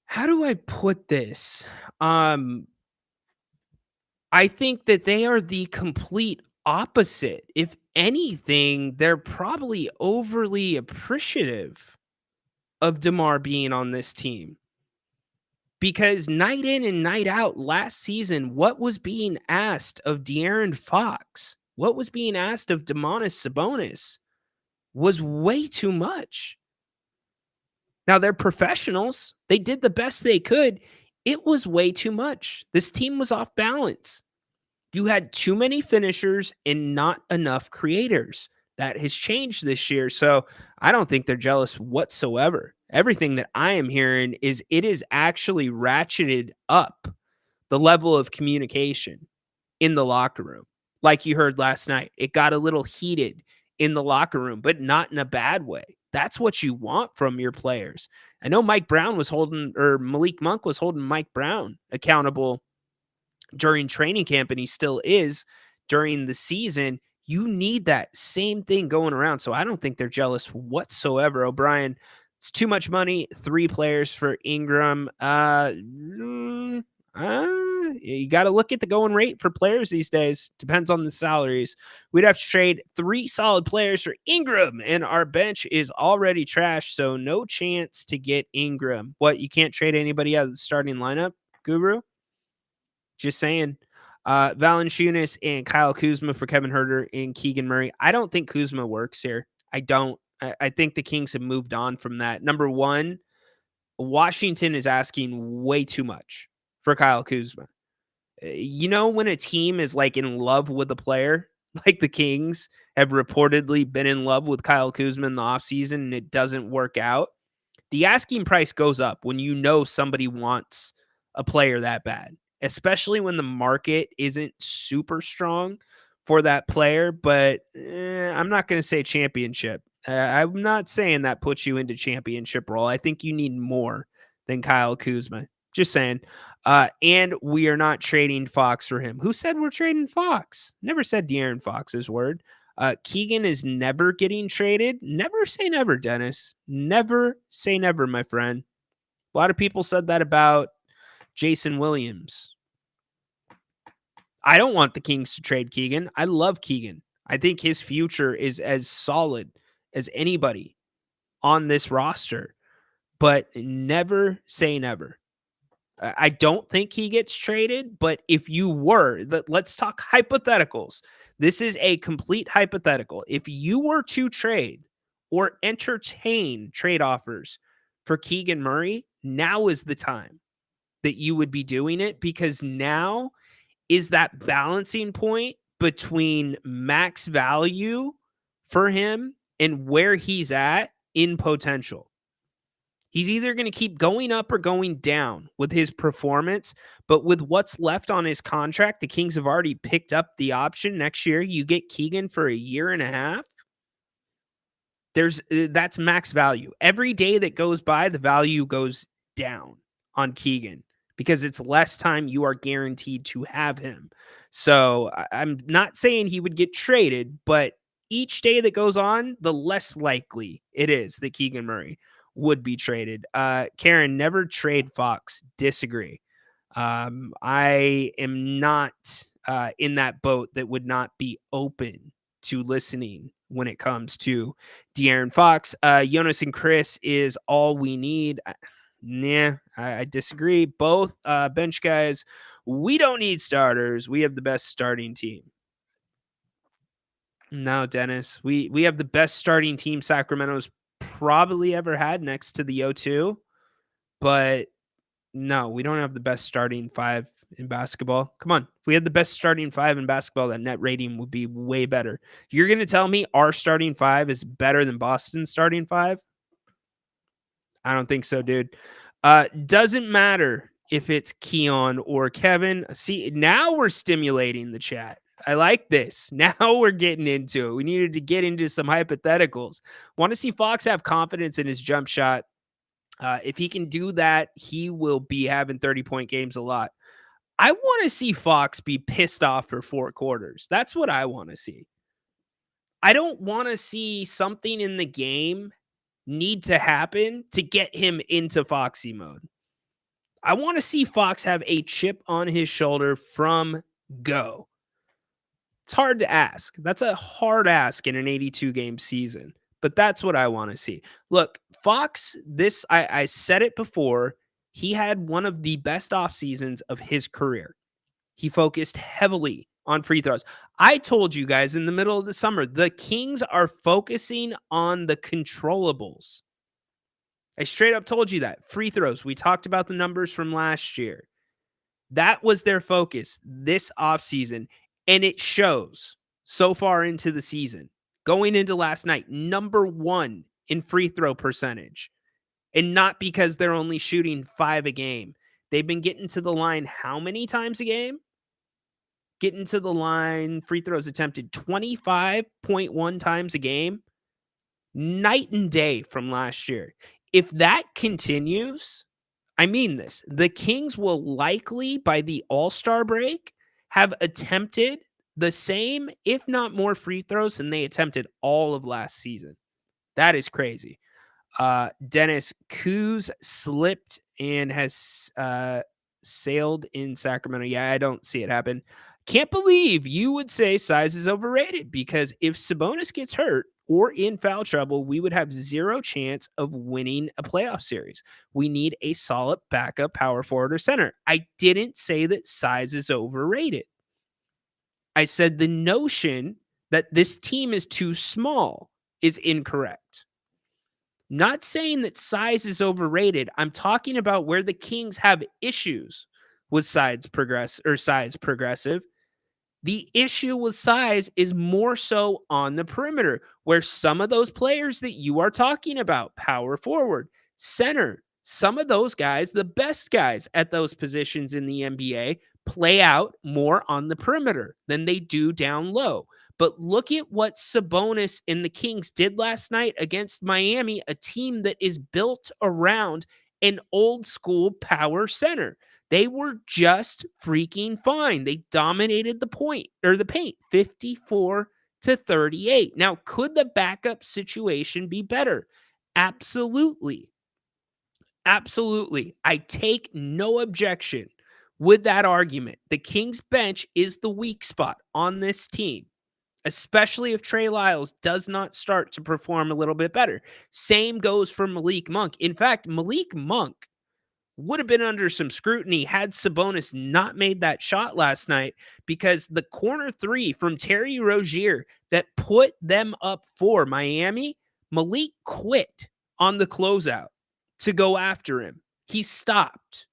How do I put this? I think that they are the complete opposite. If anything, they're probably overly appreciative of DeMar being on this team. Because night in and night out last season, what was being asked of De'Aaron Fox, what was being asked of Domantas Sabonis was way too much. Now, they're professionals. They did the best they could. It was way too much. This team was off balance. You had too many finishers and not enough creators. That has changed this year. So I don't think they're jealous whatsoever. Everything that I am hearing is it is actually ratcheted up the level of communication in the locker room. Like you heard last night, it got a little heated in the locker room, but not in a bad way. That's what you want from your players. I know Malik Monk was holding Mike Brown accountable during training camp, and he still is during the season. You need that same thing going around. So I don't think they're jealous whatsoever. O'Brien, it's too much money. 3 players for Ingram. You got to look at the going rate for players these days. Depends on the salaries. We'd have to trade 3 solid players for Ingram, and our bench is already trashed, so no chance to get Ingram. What, you can't trade anybody out of the starting lineup, Guru? Just saying. Valanciunas and Kyle Kuzma for Kevin Huerter and Keegan Murray. I don't think Kuzma works here. I don't. I think the Kings have moved on from that. Number one, Washington is asking way too much for Kyle Kuzma. You know, when a team is like in love with a player, like the Kings have reportedly been in love with Kyle Kuzma in the offseason and it doesn't work out, the asking price goes up when you know somebody wants a player that bad, especially when the market isn't super strong for that player. But I'm not going to say championship. I'm not saying that puts you into championship role. I think you need more than Kyle Kuzma. Just saying. And we are not trading Fox for him. Who said we're trading Fox? Never said De'Aaron Fox's word. Keegan is never getting traded. Never say never, Dennis. Never say never, my friend. A lot of people said that about Jason Williams. I don't want the Kings to trade Keegan. I love Keegan. I think his future is as solid as anybody on this roster. But never say never. I don't think he gets traded, but if you were, let's talk hypotheticals. This is a complete hypothetical. If you were to trade or entertain trade offers for Keegan Murray, now is the time that you would be doing it, because now is that balancing point between max value for him and where he's at in potential. He's either going to keep going up or going down with his performance, but with what's left on his contract, the Kings have already picked up the option. Next year, you get Keegan for 1.5 years. That's max value. Every day that goes by, the value goes down on Keegan because it's less time you are guaranteed to have him. So I'm not saying he would get traded, but each day that goes on, the less likely it is that Keegan Murray would be traded. Karen, never trade Fox. Disagree. I am not in that boat that would not be open to listening when it comes to De'Aaron Fox. Jonas and Chris is all we need. Nah, I disagree. Both bench guys, we don't need starters. We have the best starting team. No, Dennis, we have the best starting team Sacramento's probably ever had next to the O2, but no, we don't have the best starting five in basketball. Come on. If we had the best starting five in basketball, that net rating would be way better. You're going to tell me our starting five is better than Boston's starting five? I don't think so, dude. Doesn't matter if it's Keon or Kevin. See, now we're stimulating the chat. I like this. Now we're getting into it. We needed to get into some hypotheticals. Want to see Fox have confidence in his jump shot. If he can do that, he will be having 30-point games a lot. I want to see Fox be pissed off for 4 quarters. That's what I want to see. I don't want to see something in the game need to happen to get him into Foxy mode. I want to see Fox have a chip on his shoulder from go. It's hard to ask. That's a hard ask in an 82-game season, but that's what I want to see. Look, Fox, I said it before, he had one of the best off seasons of his career. He focused heavily on free throws. I told you guys in the middle of the summer, the Kings are focusing on the controllables. I straight up told you that. Free throws. We talked about the numbers from last year. That was their focus this offseason, and it shows so far into the season. Going into last night, number 1 in free throw percentage. And not because they're only shooting 5 a game. They've been getting to the line how many times a game? Getting to the line, free throws attempted 25.1 times a game. Night and day from last year. If that continues, I mean this, the Kings will likely, by the All-Star break, have attempted the same, if not more, free throws than they attempted all of last season. That is crazy. Dennis Kuz slipped and has sailed in Sacramento. Yeah, I don't see it happen. Can't believe you would say size is overrated, because if Sabonis gets hurt or in foul trouble, we would have zero chance of winning a playoff series. We need a solid backup power forward or center. I didn't say that size is overrated. I said the notion that this team is too small is incorrect. Not saying that size is overrated. I'm talking about where the Kings have issues with size progressive. The issue with size is more so on the perimeter, where some of those players that you are talking about, power forward, center, some of those guys, the best guys at those positions in the NBA, play out more on the perimeter than they do down low. But look at what Sabonis and the Kings did last night against Miami, a team that is built around an old school power center. They were just freaking fine. They dominated the paint 54-38. Now, could the backup situation be better? Absolutely. Absolutely. I take no objection with that argument. The Kings bench is the weak spot on this team, especially if Trey Lyles does not start to perform a little bit better. Same goes for Malik Monk. In fact, Malik Monk would have been under some scrutiny had Sabonis not made that shot last night, because the corner 3 from Terry Rozier that put them up for Miami, Malik quit on the closeout to go after him. He stopped.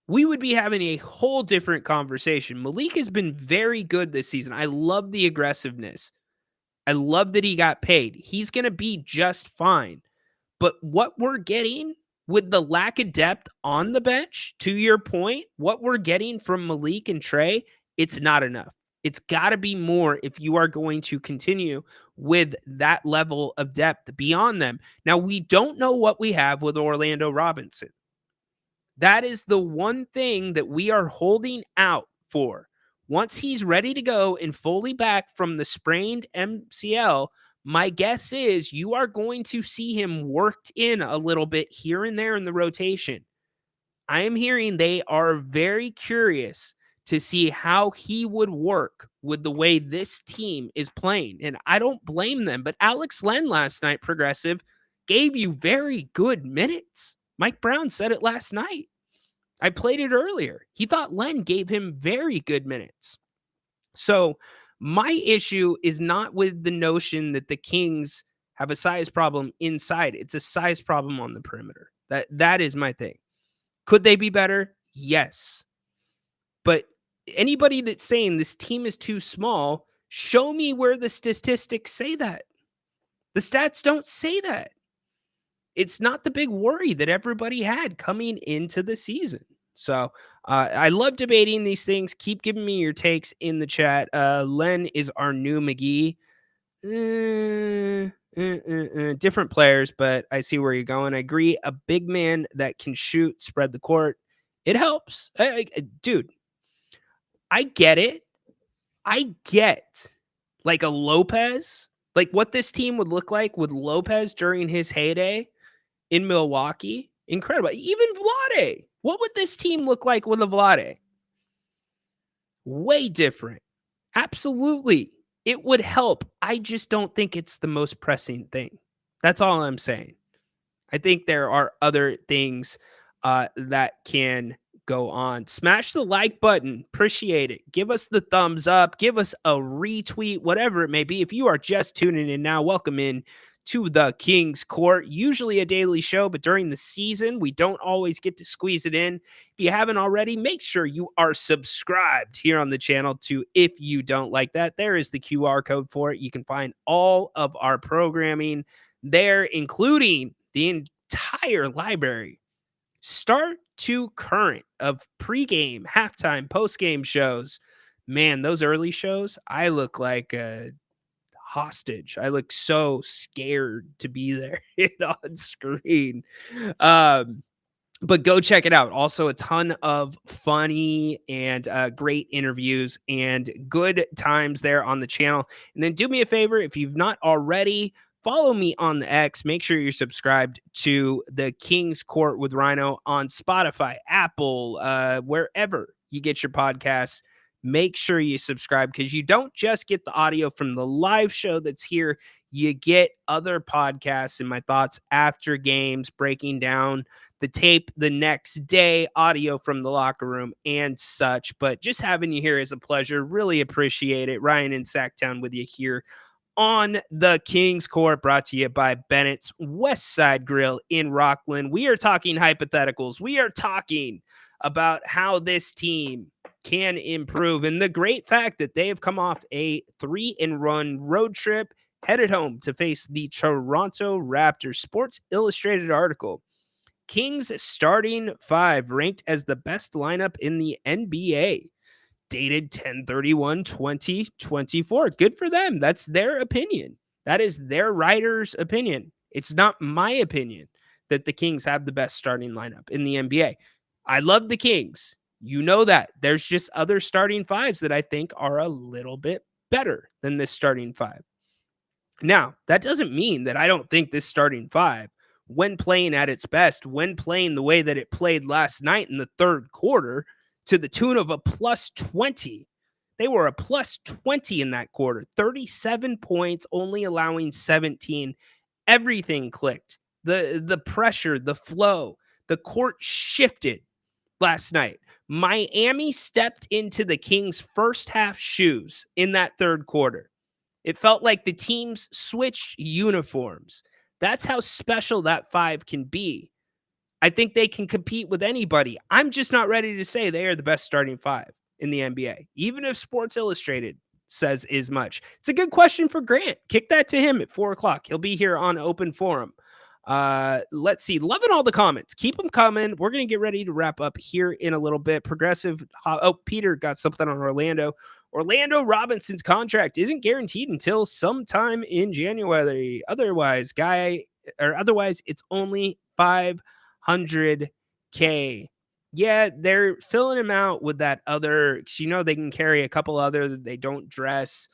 We would be having a whole different conversation. Malik has been very good this season. I love the aggressiveness. I love that he got paid. He's going to be just fine. But what we're getting with the lack of depth on the bench, to your point, what we're getting from Malik and Trey, it's not enough. It's got to be more if you are going to continue with that level of depth beyond them. Now, we don't know what we have with Orlando Robinson. That is the one thing that we are holding out for. Once he's ready to go and fully back from the sprained MCL, my guess is you are going to see him worked in a little bit here and there in the rotation. I am hearing they are very curious to see how he would work with the way this team is playing. And I don't blame them, but Alex Len last night, Progressive, gave you very good minutes. Mike Brown said it last night. I played it earlier. He thought Len gave him very good minutes. So my issue is not with the notion that the Kings have a size problem inside. It's a size problem on the perimeter. That is my thing. Could they be better? Yes. But anybody that's saying this team is too small, show me where the statistics say that. The stats don't say that. It's not the big worry that everybody had coming into the season. So I love debating these things. Keep giving me your takes in the chat. Len is our new McGee. Different players, but I see where you're going. I agree. A big man that can shoot, spread the court. It helps. Dude, I get it. I get like a Lopez, like what this team would look like with Lopez during his heyday in Milwaukee. Incredible. Even Vlade. What would this team look like with a Vlade? Way different. Absolutely. It would help. I just don't think it's the most pressing thing. That's all I'm saying. I think there are other things that can go on. Smash the like button. Appreciate it. Give us the thumbs up. Give us a retweet, whatever it may be. If you are just tuning in now, welcome in to the King's Court. Usually a daily show, but during the season, we don't always get to squeeze it in. If you haven't already, make sure you are subscribed here on the channel to If You Don't Like That. There is the QR code for it. You can find all of our programming there, including the entire library, start to current, of pregame, halftime, postgame shows. Man, those early shows, I look like a hostage. I look so scared to be there on screen. But go check it out. Also, a ton of funny and great interviews and good times there on the channel. And then do me a favor, if you've not already, follow me on the X. Make sure you're subscribed to the King's Court with Rhino on Spotify, Apple, wherever you get your podcasts. Make sure you subscribe, because you don't just get the audio from the live show that's here. You get other podcasts and my thoughts after games, breaking down the tape the next day, audio from the locker room and such. But just having you here is a pleasure. Really appreciate it. Ryan in Sacktown with you here on the King's Court, brought to you by Bennett's West Side Grill in Rockland. We are talking hypotheticals. We are talking about how this team can improve, and the great fact that they have come off a 3-and-run road trip, headed home to face the Toronto Raptors. Sports Illustrated article: Kings starting 5 ranked as the best lineup in the NBA. Dated 10/31/2024. Good for them. That's their opinion. That is their writer's opinion. It's not my opinion that the Kings have the best starting lineup in the NBA. I love the Kings. You know that. There's just other starting 5s that I think are a little bit better than this starting 5. Now, that doesn't mean that I don't think this starting 5, when playing at its best, when playing the way that it played last night in the third quarter, to the tune of a plus 20. They were a plus 20 in that quarter. 37 points, only allowing 17. Everything clicked. The pressure, the flow, the court shifted last night. Miami stepped into the Kings' first half shoes in that third quarter. It felt like the teams switched uniforms. That's how special that 5 can be. I think they can compete with anybody. I'm just not ready to say they are the best starting 5 in the NBA, even if Sports Illustrated says as much. It's a good question for Grant. Kick that to him at 4:00. He'll be here on Open Forum. Let's see. Loving all the comments. Keep them coming. We're going to get ready to wrap up here in a little bit. Progressive. Oh, Peter got something on Orlando. Orlando Robinson's contract isn't guaranteed until sometime in January. Otherwise, it's only $500K. Yeah, they're filling him out with that other, 'cause they can carry a couple other that they don't dress.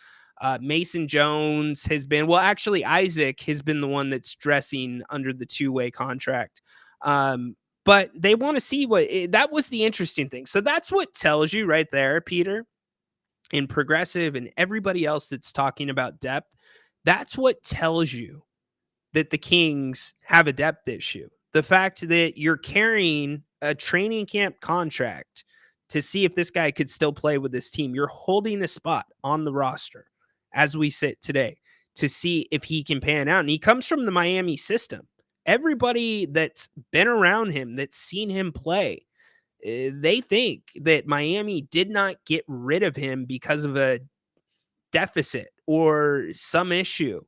Mason Jones has been, well, actually, Isaac has been the one that's dressing under the two-way contract. But they want to see that was the interesting thing. So that's what tells you right there, Peter, and Progressive and everybody else that's talking about depth. That's what tells you that the Kings have a depth issue. The fact that you're carrying a training camp contract to see if this guy could still play with this team. You're holding a spot on the roster as we sit today to see if he can pan out. And he comes from the Miami system. Everybody that's been around him, that's seen him play, they think that Miami did not get rid of him because of a deficit or some issue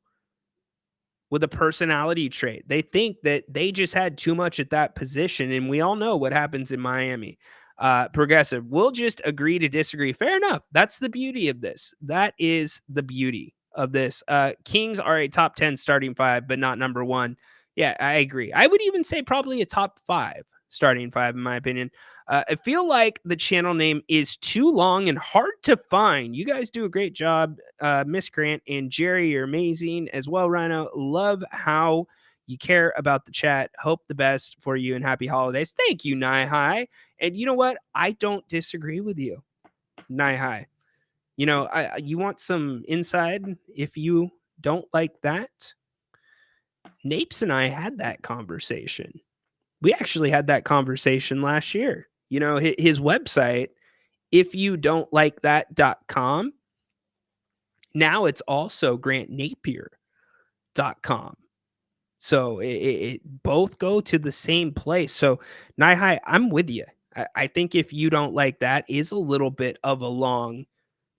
with a personality trait. They think that they just had too much at that position, and we all know what happens in Miami. Progressive, we'll just agree to disagree. Fair enough. That's the beauty of this. That is the beauty of this. Kings are a top 10 starting five, but not number one. Yeah, I agree. I would even say probably a top 5 starting 5, in my opinion. I feel like the channel name is too long and hard to find. You guys do a great job. Miss Grant and Jerry, you're amazing as well, Rhino. Love how you care about the chat. Hope the best for you and happy holidays. Thank you, Nai High. And you know what? I don't disagree with you, Nai High. You want some inside if you don't like that? Napes and I had that conversation. We actually had that conversation last year. His website, if you don't like that.com, now it's also grantnapier.com. So it both go to the same place. So Nihai, I'm with you. I think if you don't like that is a little bit of a long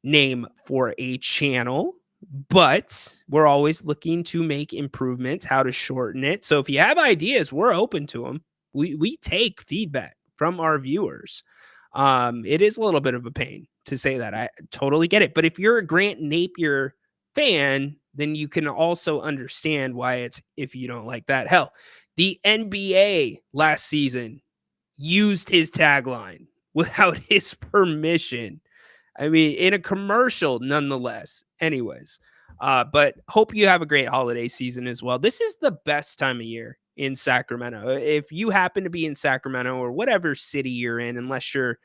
name for a channel, but we're always looking to make improvements, how to shorten it. So if you have ideas, we're open to them. We take feedback from our viewers. It is a little bit of a pain to say that. I totally get it. But if you're a Grant Napier fan, then you can also understand why it's if you don't like that. Hell, the NBA last season used his tagline without his permission. I mean, in a commercial, nonetheless. Anyways, but hope you have a great holiday season as well. This is the best time of year in Sacramento. If you happen to be in Sacramento or whatever city you're in, unless you're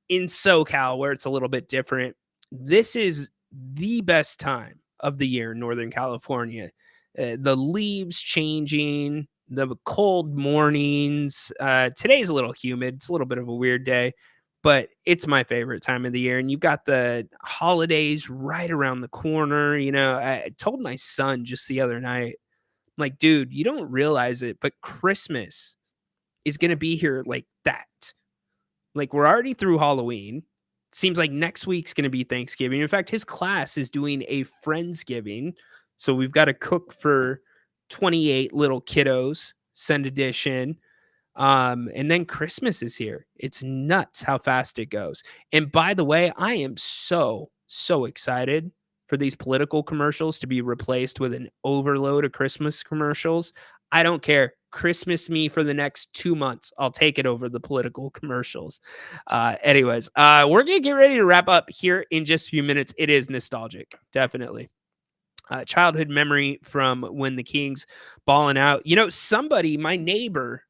in SoCal where it's a little bit different, this is the best time of the year in Northern California. The leaves changing, the cold mornings. Today's a little humid. It's a little bit of a weird day, but it's my favorite time of the year. And you've got the holidays right around the corner. I told my son just the other night, I'm like, dude, you don't realize it, but Christmas is going to be here like that. Like, we're already through Halloween. Seems like next week's going to be Thanksgiving. In fact, his class is doing a Friendsgiving. So we've got to cook for 28 little kiddos, send edition. And then Christmas is here. It's nuts how fast it goes. And by the way, I am so excited for these political commercials to be replaced with an overload of Christmas commercials. I don't care. Christmas me for the next 2 months. I'll take it over the political commercials. Anyways, we're going to get ready to wrap up here in just a few minutes. It is nostalgic, definitely. Childhood memory from when the Kings balling out. Somebody, my neighbor,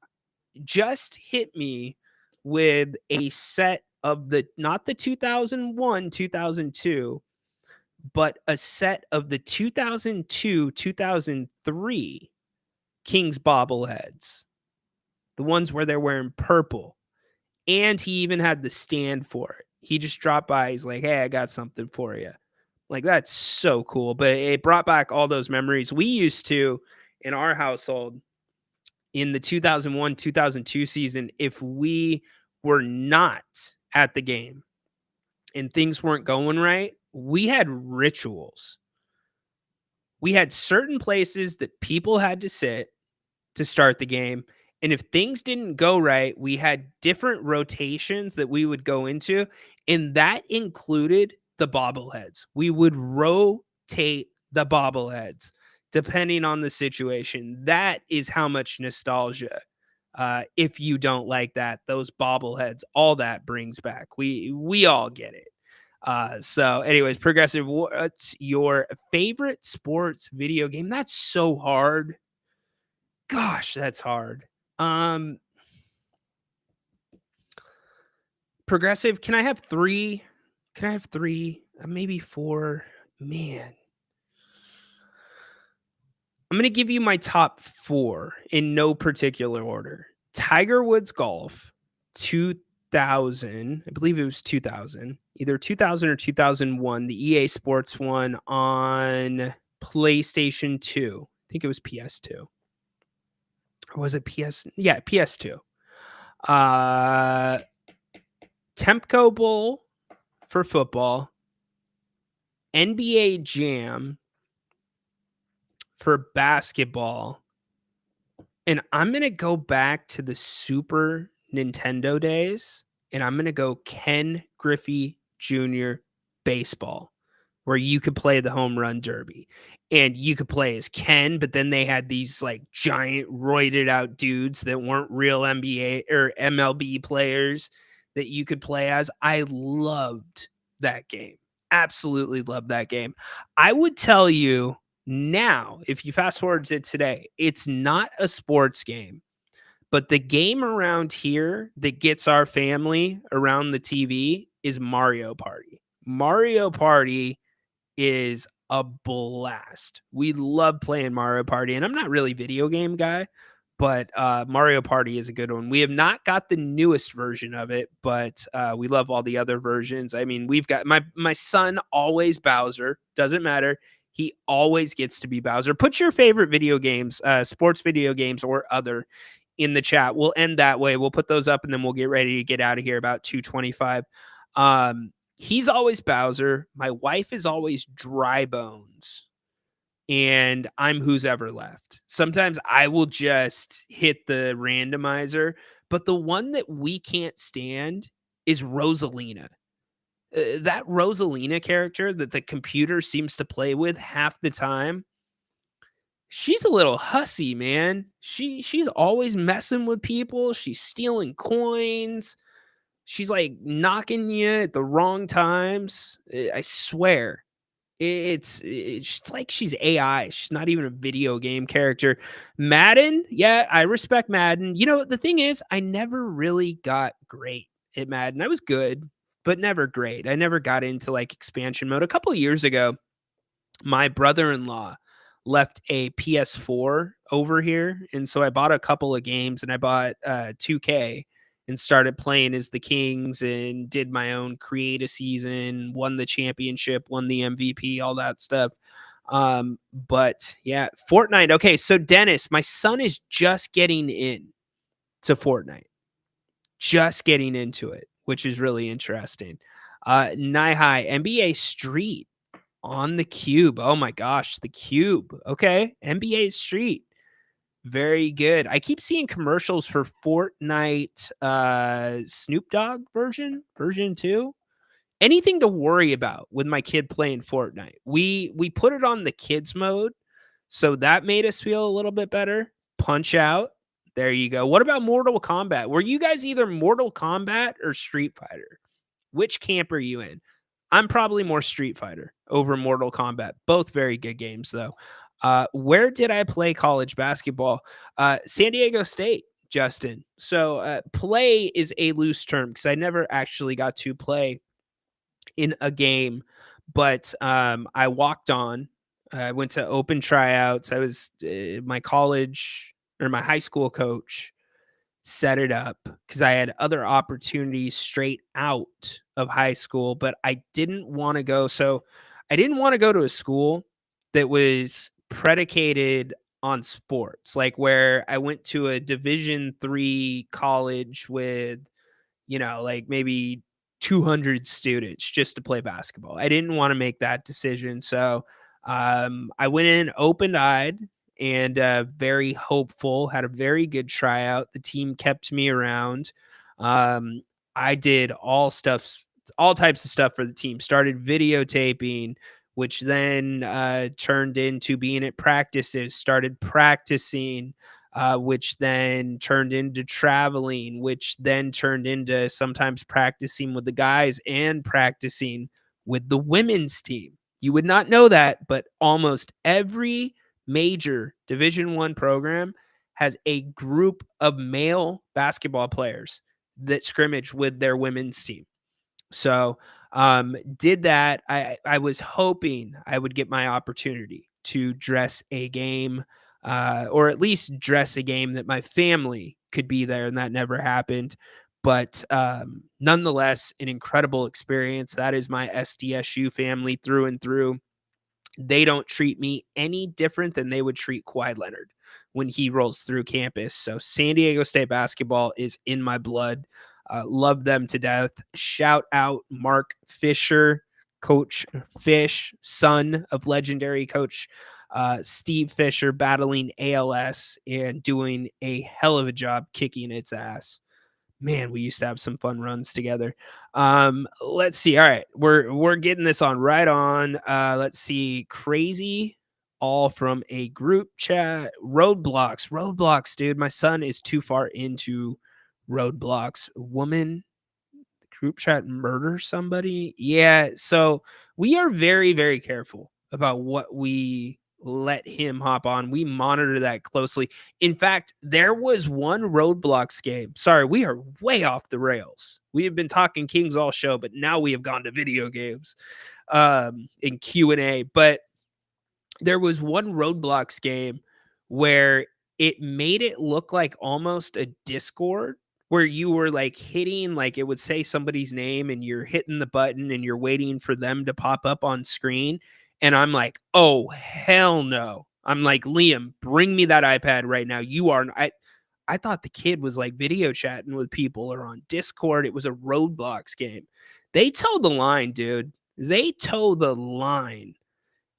just hit me with a set of not the 2001, 2002, but a set of the 2002, 2003 Kings bobbleheads, the ones where they're wearing purple. And he even had the stand for it. He just dropped by. He's like, hey, I got something for you. Like, that's so cool. But it brought back all those memories. We used to, in our household, in the 2001, 2002 season, if we were not at the game and things weren't going right, we had rituals. We had certain places that people had to sit to start the game. And if things didn't go right, we had different rotations that we would go into. And that included the bobbleheads. We would rotate the bobbleheads depending on the situation. That is how much nostalgia. If you don't like that, those bobbleheads, all that brings back. We all get it. So anyways, Progressive, what's your favorite sports video game? That's so hard. Gosh, that's hard. Progressive, can I have 3? Can I have 3? Maybe 4. Man. I'm going to give you my top 4 in no particular order. Tiger Woods Golf, 2000. I believe it was 2000. Either 2000 or 2001. The EA Sports one on PlayStation 2. I think it was PS2. Or was it PS? Yeah, PS2. Tempco Bowl for football. NBA Jam for basketball. And I'm going to go back to the Super Nintendo days, and I'm going to go Ken Griffey Jr. baseball, where you could play the home run derby. And you could play as Ken, but then they had these like giant roided out dudes that weren't real NBA or MLB players that you could play as. I loved that game. Absolutely loved that game. I would tell you now, if you fast forward to today, it's not a sports game, but the game around here that gets our family around the TV is Mario Party. Mario Party is a blast. We love playing Mario Party, and I'm not really a video game guy, but Mario Party is a good one. We have not got the newest version of it, but we love all the other versions. I mean, we've got my son always Bowser. Doesn't matter. He always gets to be Bowser. Put your favorite video games, sports video games or other, in the chat. We'll end that way. We'll put those up, and then we'll get ready to get out of here about 2:25. He's always Bowser. My wife is always Dry Bones. And I'm Who's Ever Left. Sometimes I will just hit the randomizer, but the one that we can't stand is Rosalina. That Rosalina character that the computer seems to play with half the time, she's a little hussy, man. She's always messing with people. She's stealing coins. She's like knocking you at the wrong times. I swear. It's like she's AI. She's not even a video game character. Madden, yeah, I respect Madden. You know, the thing is, I never really got great at Madden. I was good, but never great. I never got into like expansion mode. A couple of years ago, my brother-in-law left a PS4 over here, and so I bought a couple of games, and I bought 2K and started playing as the Kings and did my own create a season, won the championship, won the MVP, all that stuff. But yeah, Fortnite. Okay, so Dennis, my son is just getting in to Fortnite, just getting into it, which is really interesting. Nihai, NBA Street on the Cube. Oh my gosh, the Cube. Okay, NBA Street. Very good. I keep seeing commercials for Fortnite Snoop Dogg version 2. Anything to worry about with my kid playing Fortnite. We put it on the kids mode, so that made us feel a little bit better. Punch Out. There you go. What about Mortal Kombat? Were you guys either Mortal Kombat or Street Fighter? Which camp are you in? I'm probably more Street Fighter over Mortal Kombat. Both very good games, though. Where did I play college basketball? San Diego State, Justin. So play is a loose term because I never actually got to play in a game, but I walked on. I went to open tryouts. I was my college or my high school coach set it up because I had other opportunities straight out of high school, but I didn't want to go. So I didn't want to go to a school that was predicated on sports, like where I went to a Division III college with, like maybe 200 students just to play basketball. I didn't want to make that decision. So I went in open-eyed and very hopeful, had a very good tryout. The team kept me around. I did all all types of stuff for the team. Started videotaping, which then turned into being at practices, started practicing, which then turned into traveling, which then turned into sometimes practicing with the guys and practicing with the women's team. You would not know that, but almost every major Division I program has a group of male basketball players that scrimmage with their women's team. So did that. I was hoping I would get my opportunity to dress a game, or at least dress a game that my family could be there, and that never happened. But nonetheless, an incredible experience. That is my SDSU family through and through. They don't treat me any different than they would treat Kawhi Leonard when he rolls through campus. So San Diego State basketball is in my blood. Love them to death. Shout out Mark Fisher, Coach Fish, son of legendary coach Steve Fisher, battling ALS and doing a hell of a job kicking its ass. Man, we used to have some fun runs together. Let's see. All right, we're getting this on right on. Let's see. Crazy, all from a group chat. Roadblocks, dude. My son is too far into Roadblocks. Woman group chat murder somebody. Yeah, so we are very, very careful about what we let him hop on. We monitor that closely. In fact, there was one Roadblocks game. Sorry, we are way off the rails. We have been talking Kings all show, but now we have gone to video games in Q&A. But there was one Roadblocks game where it made it look like almost a Discord, where you were like hitting, like it would say somebody's name and you're hitting the button and you're waiting for them to pop up on screen. And I'm like, oh, hell no. I'm like, Liam, bring me that iPad right now. I thought the kid was like video chatting with people or on Discord. It was a Roadblocks game. They toe the line, dude. They toe the line.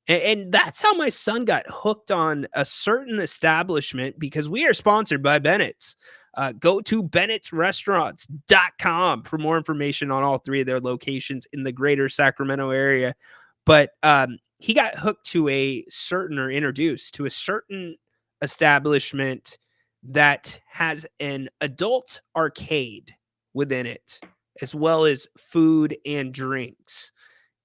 And that's how my son got hooked on a certain establishment, because we are sponsored by Bennett's. Go to bennettsrestaurants.com for more information on all three of their locations in the greater Sacramento area. But he got hooked to introduced to a certain establishment that has an adult arcade within it, as well as food and drinks.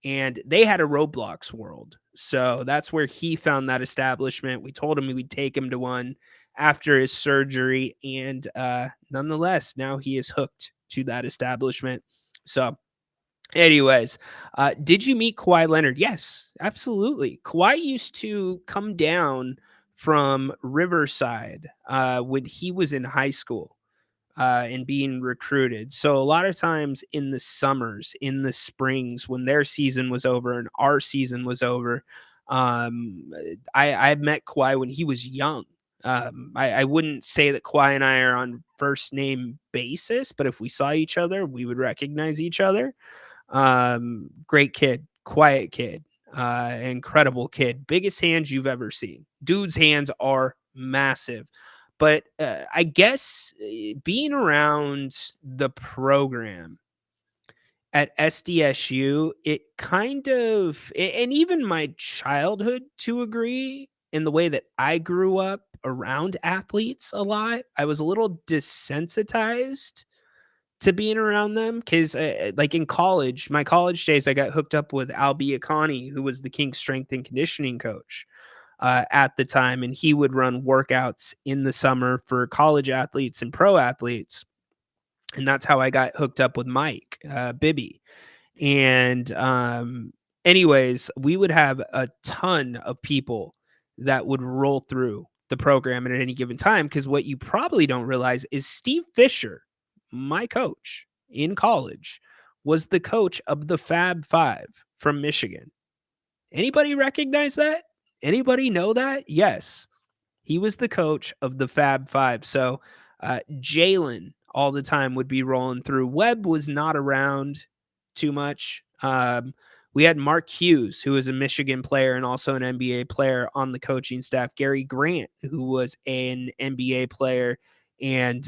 And they had a Roblox world. So that's where he found that establishment. We told him we'd take him to one after his surgery. And nonetheless, now he is hooked to that establishment. So anyways, did you meet Kawhi Leonard? Yes, absolutely. Kawhi used to come down from Riverside when he was in high school. And being recruited. So a lot of times in the summers, in the springs, when their season was over and our season was over, I met Kawhi when he was young. I wouldn't say that Kawhi and I are on first name basis, but if we saw each other, we would recognize each other. Great kid, quiet kid, incredible kid, biggest hands you've ever seen. Dude's hands are massive. But I guess being around the program at SDSU, it kind of, and even my childhood to agree, in the way that I grew up around athletes a lot, I was a little desensitized to being around them, because like in college, my college days, I got hooked up with Al Biacani, who was the King's strength and conditioning coach at the time, and he would run workouts in the summer for college athletes and pro athletes. And that's how I got hooked up with Mike Bibby. And anyways, we would have a ton of people that would roll through the program at any given time, because what you probably don't realize is Steve Fisher, my coach in college, was the coach of the Fab Five from Michigan. Anybody recognize that? Anybody know that? Yes. He was the coach of the Fab Five. So Jalen all the time would be rolling through. Webb was not around too much. We had Mark Hughes, who was a Michigan player and also an NBA player on the coaching staff. Gary Grant, who was an NBA player and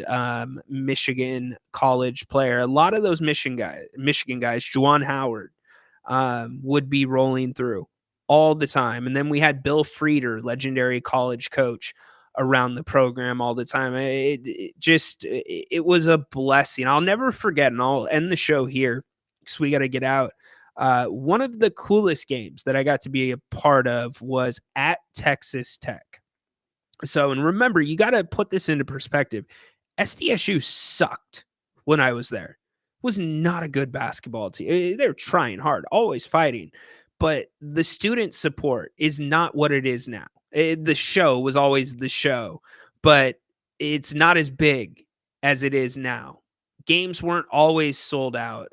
Michigan college player. A lot of those Michigan guys, Juwan Howard, would be rolling through all the time. And then we had Bill Frieder, legendary college coach, around the program all the time. It was a blessing. I'll never forget, and I'll end the show here because we got to get out. One of the coolest games that I got to be a part of was at Texas Tech. So, and remember, you got to put this into perspective. SDSU sucked when I was there. Was not a good basketball team. They're trying hard, always fighting, but the student support is not what it is now. The show was always the show, but it's not as big as it is now. Games weren't always sold out.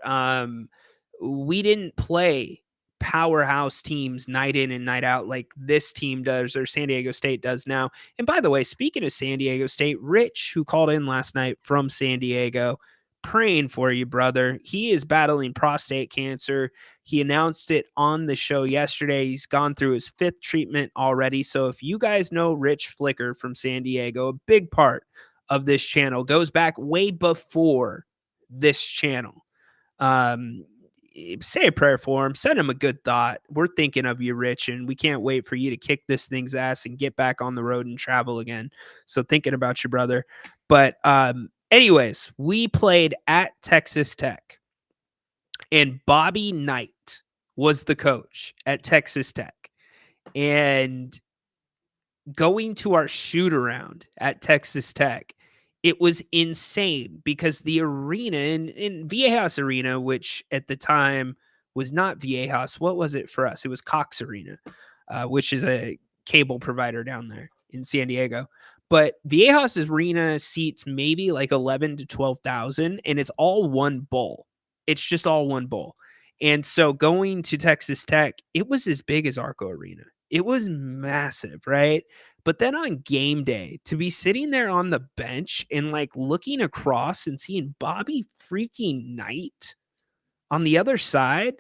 We didn't play powerhouse teams night in and night out like this team does or San Diego State does now. And by the way, speaking of San Diego State, Rich, who called in last night from San Diego, praying for you, brother. He is battling prostate cancer. He announced it on the show yesterday. He's gone through his 5th treatment already. So if you guys know Rich Flicker from San Diego, a big part of this channel goes back way before this channel. Say a prayer for him. Send him a good thought. We're thinking of you, Rich, and we can't wait for you to kick this thing's ass and get back on the road and travel again. So thinking about you, brother. But anyways, we played at Texas Tech, and Bobby Knight was the coach at Texas Tech. And going to our shoot around at Texas Tech, it was insane because the arena in Viejas Arena, which at the time was not Viejas. What was it for us? It was Cox Arena, which is a cable provider down there in San Diego. But Viejas Arena seats maybe like 11 to 12,000, and it's all one bowl. It's just all one bowl. And so going to Texas Tech, it was as big as Arco Arena. It was massive, right? But then on game day, to be sitting there on the bench and like looking across and seeing Bobby freaking Knight on the other side,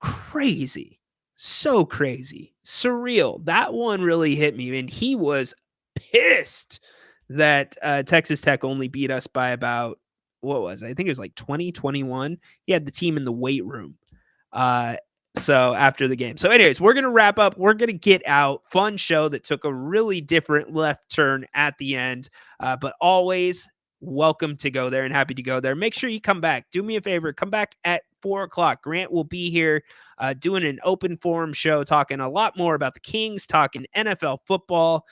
crazy. So crazy. Surreal. That one really hit me. And he was pissed that Texas Tech only beat us by about, what was it? I think it was like 2021. He had the team in the weight room. So after the game. So anyways, we're going to wrap up. We're going to get out. Fun show that took a really different left turn at the end. But always welcome to go there and happy to go there. Make sure you come back. Do me a favor. Come back at 4:00. Grant will be here doing an open forum show, talking a lot more about the Kings, talking NFL football,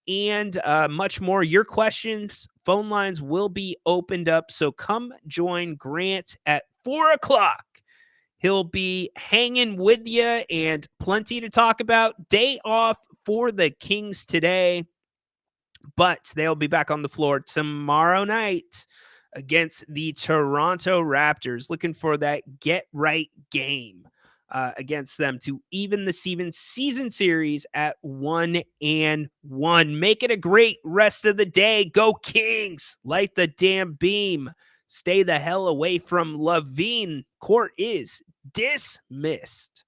and much more. Your questions, phone lines will be opened up. So come join Grant at 4:00. He'll be hanging with you and plenty to talk about. Day off for the Kings today, but they'll be back on the floor tomorrow night against the Toronto Raptors. Looking for that get-right game against them to even the season series at 1-1. Make it a great rest of the day. Go Kings! Light the damn beam. Stay the hell away from Levine. Court is dismissed.